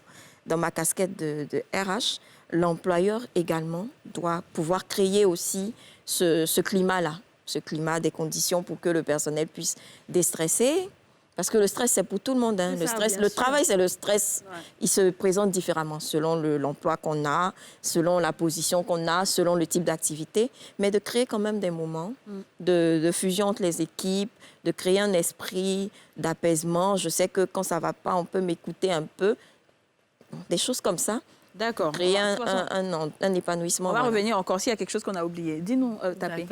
S7: ma casquette de RH, l'employeur également doit pouvoir créer aussi ce climat-là, ce climat des conditions pour que le personnel puisse déstresser. Parce que le stress, c'est pour tout le monde. Hein. Le travail, c'est le stress. Ouais. Il se présente différemment selon l'emploi qu'on a, selon la position qu'on a, selon le type d'activité. Mais de créer quand même des moments de fusion entre les équipes, de créer un esprit d'apaisement. Je sais que quand ça ne va pas, on peut m'écouter un peu. Des choses comme ça.
S1: D'accord.
S7: Créer un épanouissement.
S1: On va revenir encore s'il y a quelque chose qu'on a oublié. Dis-nous, Tapé.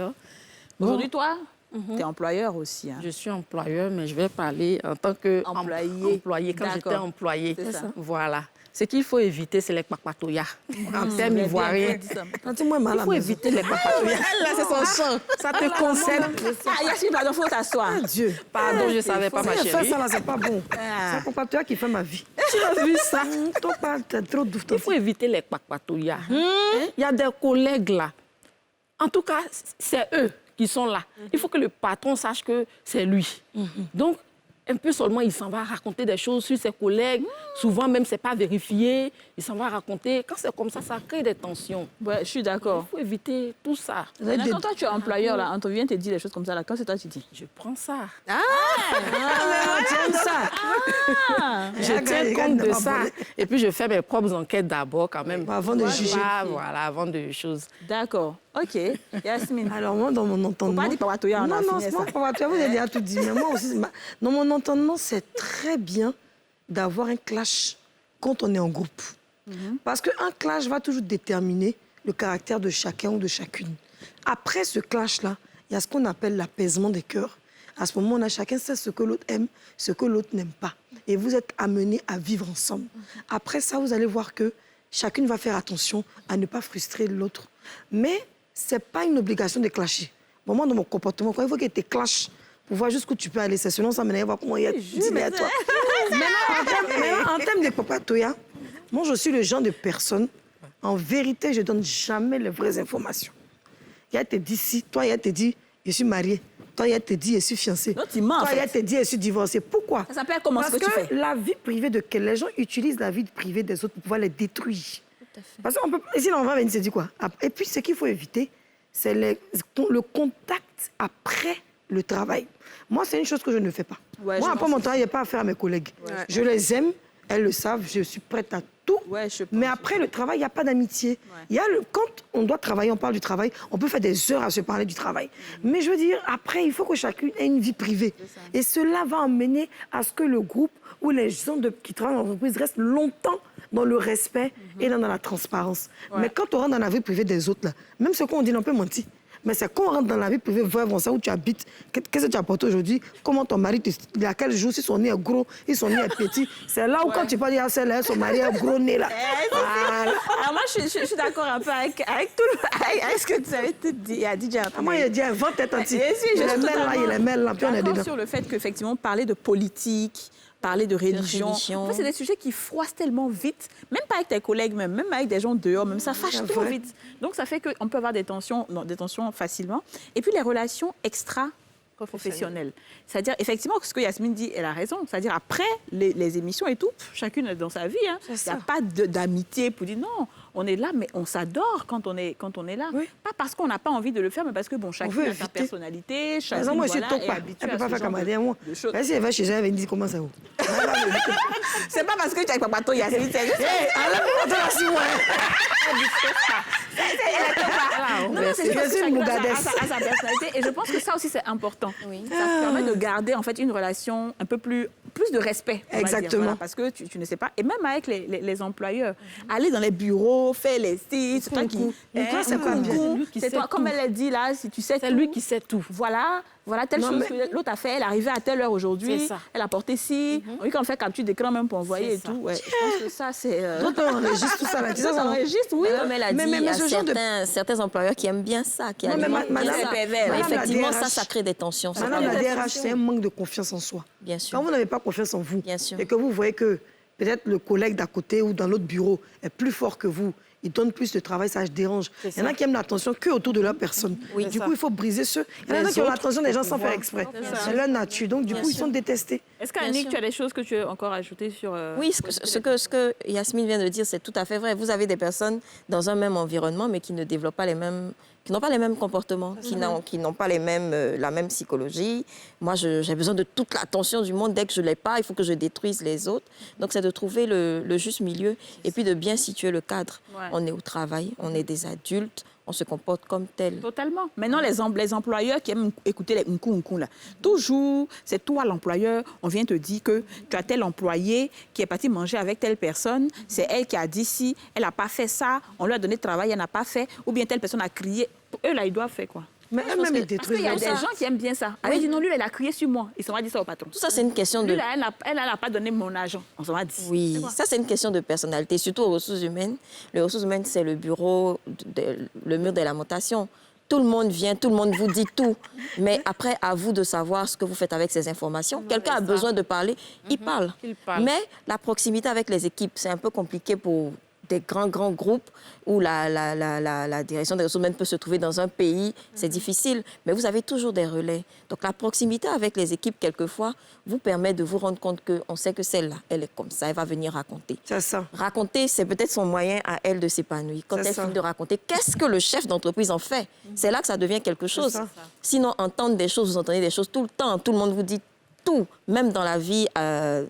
S1: Aujourd'hui, toi, Tu es employeur aussi. Hein.
S8: Je suis employeur, mais je vais parler en tant qu'employé, quand j'étais employée.
S1: C'est ça.
S8: Voilà. Ce qu'il faut éviter, c'est les papatouillas. En termes ivoiriens. Il faut éviter les papatouillas. Là, c'est son chant. Ça te concerne.
S1: Ah, Yacine, pardon, il faut t'asseoir.
S2: Dieu.
S8: Pardon, je ne savais pas, ma chérie.
S2: Faire ça, là, c'est pas bon. C'est pour pas toi qui fait ma vie.
S8: Tu as vu ça?
S2: T'es trop doux.
S8: Il faut éviter les papatouillas. Il y a des collègues là. En tout cas, c'est eux qui sont là. Il faut que le patron sache que c'est lui. Donc, un peu seulement, il s'en va raconter des choses sur ses collègues. Souvent, même, ce n'est pas vérifié. Il s'en va raconter. Quand c'est comme ça crée des tensions.
S1: Ouais, je suis d'accord.
S8: Il faut éviter tout ça.
S1: Quand toi, tu es employeur, là, on vient te dire des choses comme ça, là, quand c'est toi, tu dis?
S8: Je prends ça.
S2: Tu aimes ça?
S8: Je tiens compte de ça. Et puis, je fais mes propres enquêtes d'abord, quand même.
S2: Avant de juger.
S8: Voilà, avant de choses.
S1: D'accord. OK. Yasmine.
S2: Alors, moi, dans mon entendement...
S1: Faut pas dire papatouilla, on a
S2: Non,
S1: fini
S2: c'est
S1: ça.
S2: pas papatouilla, vous avez déjà tout dit. Mais moi aussi, dans mon entendement, c'est très bien d'avoir un clash quand on est en groupe. Parce qu'un clash va toujours déterminer le caractère de chacun ou de chacune. Après ce clash-là, il y a ce qu'on appelle l'apaisement des cœurs. À ce moment, on a chacun sait ce que l'autre aime, ce que l'autre n'aime pas. Et vous êtes amenés à vivre ensemble. Après ça, vous allez voir que chacune va faire attention à ne pas frustrer l'autre. Mais ce n'est pas une obligation de clasher. Bon, moi, dans mon comportement, quand il faut que tu clashes pour voir jusqu'où tu peux aller, c'est selon ça, maintenant, voir comment il y a dit à toi. Maintenant, en termes de papatouilla, moi, je suis le genre de personne, en vérité, je ne donne jamais les vraies informations. Il y a te dit si, toi, il y a te dit, je suis mariée. Toi, il y a te dit, je suis fiancée.
S1: Non, tu mens, en
S2: toi, il y a
S1: fait.
S2: te dit, je suis divorcée. Pourquoi?
S1: Ça s'appelle comment ce que tu fais?
S2: Parce que la vie privée de les gens utilisent la vie privée des autres pour pouvoir les détruire. Parce qu'on peut... Ici, on va venir se dire quoi? Et puis, ce qu'il faut éviter, c'est le contact après le travail. Moi, c'est une chose que je ne fais pas.
S1: Ouais,
S2: moi, après mon travail, il n'y a pas à faire à mes collègues.
S1: Ouais.
S2: Je les aime, elles le savent, je suis prête à tout.
S1: Ouais, je pense.
S2: Mais après le travail, il n'y a pas d'amitié.
S1: Ouais.
S2: Quand on doit travailler, on parle du travail, on peut faire des heures à se parler du travail. Mais je veux dire, après, il faut que chacune ait une vie privée. Et cela va emmener à ce que le groupe ou les gens qui travaillent dans l'entreprise restent longtemps dans le respect et dans la transparence. Ouais. Mais quand on rentre dans la vie privée des autres, là, même ce qu'on dit, on peut mentir. Mais c'est quand on rentre dans la vie privée, voir ça où tu habites, qu'est-ce que tu apportes aujourd'hui, comment ton mari, à quel jour, si son nez est gros, si son nez est petit. C'est là où quand tu peux dire à celle-là, son mari est gros nez là.
S1: Voilà. Alors moi, je suis d'accord un peu avec ce que tu avais dit.
S2: Moi, il a dit, invente tête entière.
S1: Il
S2: est mêle là, puis on est dedans.
S1: Sur le fait qu'effectivement, parler de politique, parler de religion. En fait, c'est des sujets qui froissent tellement vite, même pas avec tes collègues, même avec des gens dehors, même ça fâche trop vite. Donc, ça fait qu'on peut avoir des tensions facilement. Et puis, les relations extra-professionnelles. C'est-à-dire, effectivement, ce que Yasmine dit, elle a raison. C'est-à-dire, après les émissions et tout, chacune est dans sa vie. Hein. Il n'y a pas d'amitié pour dire non, on est là, mais on s'adore quand on est là. Oui. Pas parce qu'on n'a pas envie de le faire, mais parce que bon, chacun a sa personnalité, chacun
S2: moi,
S1: est habitué
S2: à ce genre de choses. Vas-y, elle va chez elle, elle me dit comment ça va.
S1: C'est pas parce que tu as pas bateau, Yasmine. C'est juste... C'est une bougadesse à sa personnalité. Et je pense que ça aussi, c'est important. Oui. Ça permet de garder en fait une relation un peu plus de respect.
S2: Exactement.
S1: Voilà, parce que tu ne sais pas. Et même avec les employeurs, aller dans les bureaux, faire les sites, c'est toi qui...
S2: c'est pas bien.
S1: C'est toi, comme elle a dit là, si tu sais,
S8: c'est lui qui sait tout.
S1: Voilà, telle chose que l'autre a fait, elle est arrivée à telle heure aujourd'hui, elle a porté ci, oui, quand on fait capture d'écran même pour envoyer et tout. Ouais, je pense que ça, c'est...
S2: Donc, on enregistre tout ça là.
S1: Ça enregistre, oui.
S7: Comme elle a dit, il y a certains employeurs qui aiment bien ça, qui effectivement, ça crée des tensions.
S2: Madame la DRH, c'est un manque de confiance en soi.
S7: Bien sûr.
S2: Quand vous n'avez pas confiance en vous,
S7: bien sûr,
S2: et que vous voyez que peut-être le collègue d'à côté ou dans l'autre bureau est plus fort que vous, il donne plus de travail, ça dérange. Il y en a qui aiment l'attention que autour de leur personne. Oui, du coup, il faut briser ceux. Il y en a qui ont l'attention des gens sans faire exprès. C'est leur nature. Donc, du coup, ils sont détestés.
S1: Est-ce qu'Annick, tu as des choses que tu veux encore ajouter sur...
S7: Oui, ce que Yasmine vient de dire, c'est tout à fait vrai. Vous avez des personnes dans un même environnement, mais qui ne développent pas les mêmes... qui n'ont pas les mêmes comportements, qui n'ont pas la même psychologie. Moi, j'ai besoin de toute l'attention du monde. Dès que je ne l'ai pas, il faut que je détruise les autres. Donc, c'est de trouver le juste milieu et puis de bien situer le cadre. Ouais. On est au travail, on est des adultes, on se comporte comme tel.
S1: Totalement. Maintenant, les employeurs qui aiment écouter les nkou là, toujours, c'est toi l'employeur, on vient te dire que tu as tel employé qui est parti manger avec telle personne, c'est elle qui a dit si, elle n'a pas fait ça, on lui a donné travail, elle n'a pas fait, ou bien telle personne a crié. Eux, là, ils doivent faire quoi?
S2: Mais
S7: pense
S2: elle-même,
S7: que-
S2: il
S1: Parce
S2: détruit.
S1: qu'il y a des
S7: ça.
S1: gens qui aiment bien ça. Elle a dit non, lui, elle a crié sur moi. Ils s'en va dire ça au patron.
S7: Tout ça, c'est une question
S1: Lui,
S7: de...
S1: là, elle n'a pas donné mon argent. On s'en va dire.
S7: Oui,
S1: C'est quoi?
S7: ça c'est une question de personnalité, surtout aux ressources humaines. Les ressources humaines, c'est le bureau, le mur de lamentation. Tout le monde vient, tout le monde vous dit tout. Mais après, à vous de savoir ce que vous faites avec ces informations. Quelqu'un a besoin de parler, il parle.
S8: qu'il parle.
S7: Mais la proximité avec les équipes, c'est un peu compliqué pour des grands groupes où la direction des ressources humaines peut se trouver dans un pays. C'est difficile, mais vous avez toujours des relais. Donc la proximité avec les équipes, quelquefois, vous permet de vous rendre compte qu'on sait que celle-là, elle est comme ça, elle va venir raconter.
S2: C'est ça.
S7: Raconter, c'est peut-être son moyen à elle de s'épanouir. Quand
S2: C'est
S7: elle
S2: ça.
S7: finit de raconter, qu'est-ce que le chef d'entreprise en fait? C'est là que ça devient quelque chose.
S2: ça.
S7: Sinon, entendre des choses, vous entendez des choses tout le temps. Tout le monde vous dit tout. Même dans la vie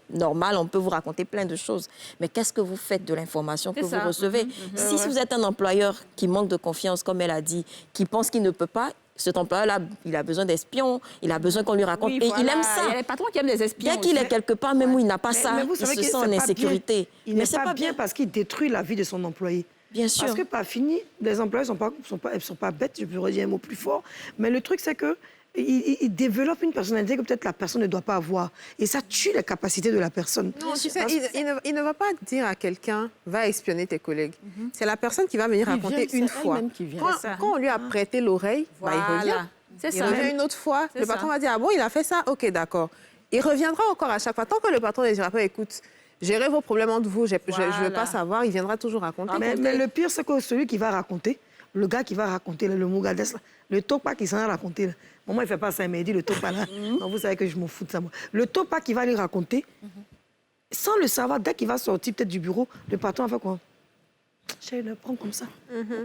S7: normale, on peut vous raconter plein de choses. Mais qu'est-ce que vous faites de l'information que
S1: C'est
S7: vous
S1: ça.
S7: recevez? Si vous êtes un employeur qui manque de confiance, comme elle a dit, qui pense qu'il ne peut pas, cet employeur-là, il a besoin d'espions, il a besoin qu'on lui raconte.
S1: Oui,
S7: Et il
S1: voilà.
S7: aime
S1: Il y a
S7: ça.
S1: les patrons qui aiment les espions.
S7: Dès qu'il
S1: aussi.
S7: est quelque part, même où il n'a pas ça,
S2: Mais vous
S7: il
S2: savez
S7: se
S2: que
S7: sent
S2: c'est
S7: en
S2: pas bien.
S7: insécurité.
S2: Il
S7: Mais
S2: n'est
S7: c'est
S2: pas bien parce qu'il détruit la vie de son employé.
S7: Bien sûr.
S2: Parce que par fini, les employés ne sont pas bêtes, je peux redire un mot plus fort. Mais le truc, c'est que il développe une personnalité que peut-être la personne ne doit pas avoir. Et ça tue les capacités de la personne.
S3: Non, tu sais, il ne va pas dire à quelqu'un, va espionner tes collègues. C'est la personne qui va venir
S8: Qui
S3: raconter
S8: vient,
S3: une
S8: c'est
S3: fois.
S8: elle-même qui vient.
S3: Quand,
S1: C'est ça.
S3: quand on lui a prêté l'oreille, bah, il revient.
S1: Voilà. C'est
S3: Il
S1: ça.
S3: revient une autre fois.
S1: C'est
S3: Le patron
S1: ça.
S3: va dire, ah bon, il a fait ça? OK, d'accord. Il reviendra encore à chaque fois. Tant que le patron ne dira pas, écoute, gérez vos problèmes entre vous, je ne veux
S1: Voilà.
S3: pas savoir, il viendra toujours raconter.
S2: Mais le pire, c'est que celui qui va raconter, le gars qui va raconter, le Mougades, là, le Topa qui s'en a raconté, là. Bon, moi, il ne fait pas ça, mais il dit le Topa là. Non, vous savez que je m'en fous de ça, moi. Le Topa qui va lui raconter, sans le savoir, dès qu'il va sortir peut-être du bureau, le patron va faire quoi? Chérie, le prend comme ça.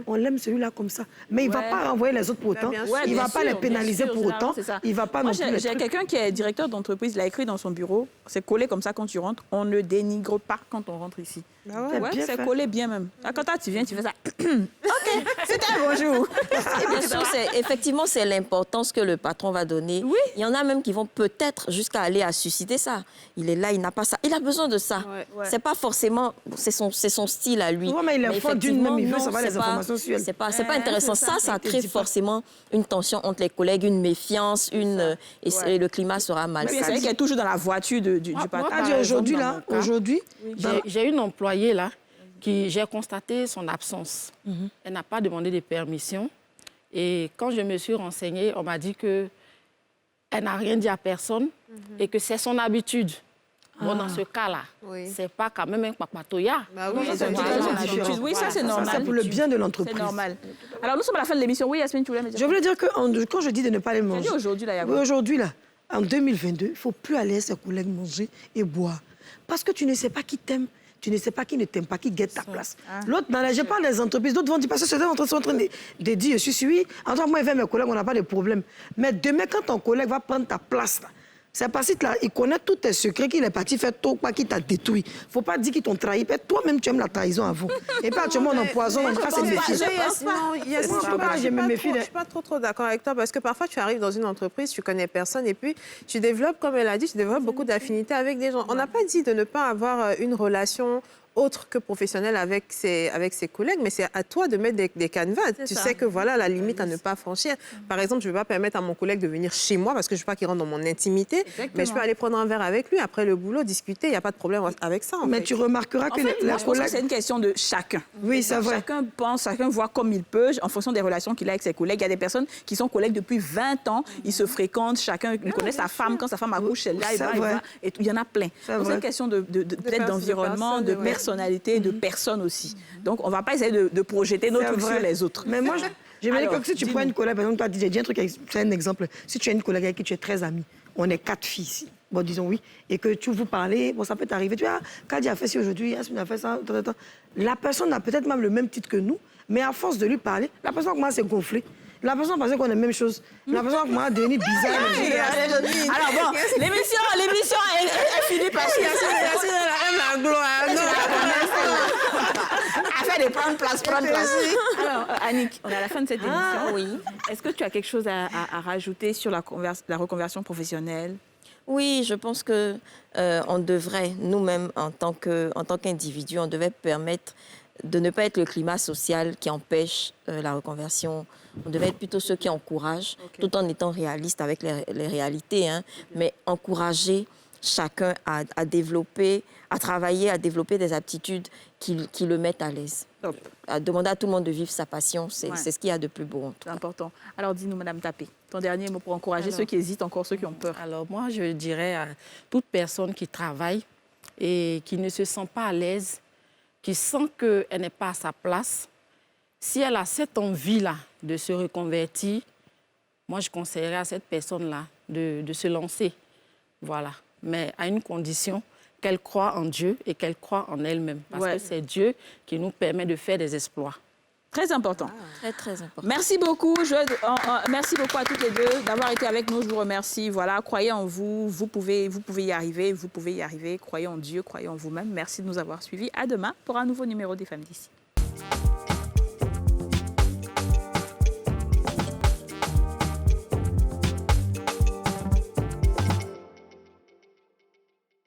S2: On l'aime celui-là comme ça. Mais il ne va
S1: Ouais.
S2: pas renvoyer les autres pour autant.
S3: bien sûr.
S1: Ouais,
S2: il ne
S1: bien
S2: va pas
S1: sûr,
S2: les pénaliser
S1: bien sûr,
S2: pour autant.
S1: c'est ça.
S2: Il ne va pas
S1: Moi,
S2: non plus les
S1: j'ai
S2: trucs.
S1: quelqu'un qui est directeur d'entreprise, il a écrit dans son bureau, c'est collé comme ça quand tu rentres, on ne dénigre pas quand on rentre ici.
S3: Bah ouais.
S2: C'est
S1: Ouais,
S2: bien
S1: c'est
S2: fait.
S1: collé bien même. Là, quand toi, tu viens, tu fais ça. OK, c'était un bonjour.
S7: Et bien sûr, effectivement, c'est l'importance que le patron va donner.
S1: Oui.
S7: Il y en a même qui vont peut-être jusqu'à aller à susciter ça. Il est là, il n'a pas ça. Il a besoin de ça.
S3: Ouais.
S1: Ouais.
S7: C'est pas forcément... C'est son style à lui.
S2: Ouais, mais il informe d'une
S7: effectivement,
S2: même, il veut
S7: non,
S2: savoir les
S7: c'est pas-
S2: informations sur elle.
S7: C'est pas intéressant.
S1: c'est ça.
S7: Ça
S2: Il te
S7: crée
S2: dit pas.
S7: forcément une tension entre les collègues, une méfiance, et le climat sera mal.
S1: Puis, c'est vrai qu'elle est toujours dans la voiture du
S8: Moi,
S1: patron.
S8: par
S2: Ah, dis,
S8: exemple,
S2: aujourd'hui,
S8: dans
S2: là,
S8: mon cas,
S2: aujourd'hui,
S8: J'ai une employée là qui j'ai constaté son absence. Elle n'a pas demandé de permission. Et quand je me suis renseignée, on m'a dit que elle n'a rien dit à personne et que c'est son habitude. Bon, dans ce cas-là,
S3: Oui.
S8: c'est pas quand même un papatoya.
S3: Bah oui,
S1: Oui,
S3: c'est
S1: c'est
S2: différent.
S1: différent. Oui, ça, c'est
S2: ça,
S1: normal.
S2: c'est pour le bien de
S1: C'est
S2: l'entreprise.
S1: normal. Alors, nous sommes à la fin de l'émission. Oui, Yasmine, tu voulais me dire
S2: Je voulais dire que quand je dis de ne pas les
S1: J'ai
S2: manger,
S1: dit aujourd'hui, là, il y a
S2: oui,
S1: quoi?
S2: aujourd'hui, là, en 2022, il ne faut plus aller à ses collègues manger et boire. Parce que tu ne sais pas qui t'aime, tu ne sais pas qui ne t'aime pas, qui guette ta place. L'autre, je parle des entreprises, d'autres vont dire, parce que certains sont en train de dire, je suis suivi, en tant que moi, avec mes collègues, on n'a pas de problème. Mais demain, quand ton collègue va prendre ta place, là, c'est parce qu'il connaît tous tes secrets, qu'il est parti faire tout, pas qu'il t'a détruit. Il ne faut pas dire qu'ils t'ont trahi. Peut-être toi-même, tu aimes la trahison avant. Et pas actuellement, on empoisonne, on casse les métiers.
S3: Je ne suis pas trop d'accord avec toi parce que parfois tu arrives dans une entreprise, tu connais personne et puis tu développes, comme elle a dit, tu développes beaucoup d'affinités avec des gens. On n'a pas dit de ne pas avoir une relation autre que professionnelle avec ses collègues, mais c'est à toi de mettre des canevas. Tu sais que voilà la limite à ne pas franchir. Par exemple, je ne vais pas permettre à mon collègue de venir chez moi parce que je ne veux pas qu'il rentre dans mon intimité, mais je peux aller prendre un verre avec lui après le boulot, discuter, il n'y a pas de problème avec ça.
S2: Mais tu remarqueras que
S1: En fait,
S2: les
S1: moi, je pense que
S2: collègues...
S1: c'est une question de chacun.
S2: Oui, c'est vrai.
S1: Chacun pense, chacun voit comme il peut, en fonction des relations qu'il a avec ses collègues. Il y a des personnes qui sont collègues depuis 20 ans, ils se fréquentent, chacun connaît sa femme. Quand sa femme accouche, elle est là,
S2: C'est vrai.
S1: et il y en a plein.
S2: C'est
S1: Donc, c'est
S2: vrai.
S1: une question peut-être d'environnement, de
S3: ouais.
S1: personnalité, de personne aussi. Donc, on ne va pas essayer de projeter nos
S2: C'est
S1: trucs
S2: vrai.
S1: sur les autres.
S2: Mais moi, je me dis
S1: Alors,
S2: que si tu
S1: dis-nous.
S2: prends une collègue, par exemple, toi, DJ, dis un truc, c'est un exemple. Si tu as une collègue avec qui tu es très amie, on est 4 filles ici, bon, disons oui, et que tu vous parlez, bon, ça peut t'arriver, tu vois, Kadi a fait ci aujourd'hui, Yasmine a fait ça, la personne a peut-être même le même titre que nous, mais à force de lui parler, la personne commence à se gonfler. La personne pensait qu'on est la même chose. La personne commence à devenir bizarre.
S1: Alors bon, l'émission est finie parce que à faire des prendre place. Alors, Annick, on est à la fin de cette émission.
S7: oui.
S1: Est-ce que tu as quelque chose à rajouter sur la reconversion professionnelle?
S7: Oui, je pense que on devrait, nous-mêmes, en tant qu'individus, on devait permettre de ne pas être le climat social qui empêche la reconversion. On devait être plutôt ceux qui encouragent, tout en étant réaliste avec les réalités, hein, mais encourager chacun à développer, à travailler, à développer des aptitudes qui le mettent à l'aise. À demander à tout le monde de vivre sa passion, c'est ce qu'il y a de plus beau.
S1: C'est important. Alors, dis-nous, Madame Tapé, ton dernier mot pour encourager ceux qui hésitent encore, ceux qui ont peur.
S8: Alors, moi, je dirais à toute personne qui travaille et qui ne se sent pas à l'aise, qui sent qu'elle n'est pas à sa place, si elle a cette envie-là de se reconvertir, moi, je conseillerais à cette personne-là de se lancer. Voilà. Mais à une condition, qu'elle croit en Dieu et qu'elle croit en elle-même. Parce que c'est Dieu qui nous permet de faire des exploits.
S1: Très important.
S7: Très, très important.
S1: Merci beaucoup. Merci beaucoup à toutes les deux d'avoir été avec nous. Je vous remercie. Voilà, croyez en vous. Vous pouvez y arriver. Vous pouvez y arriver. Croyez en Dieu, croyez en vous-même. Merci de nous avoir suivis. À demain pour un nouveau numéro des Femmes d'ici.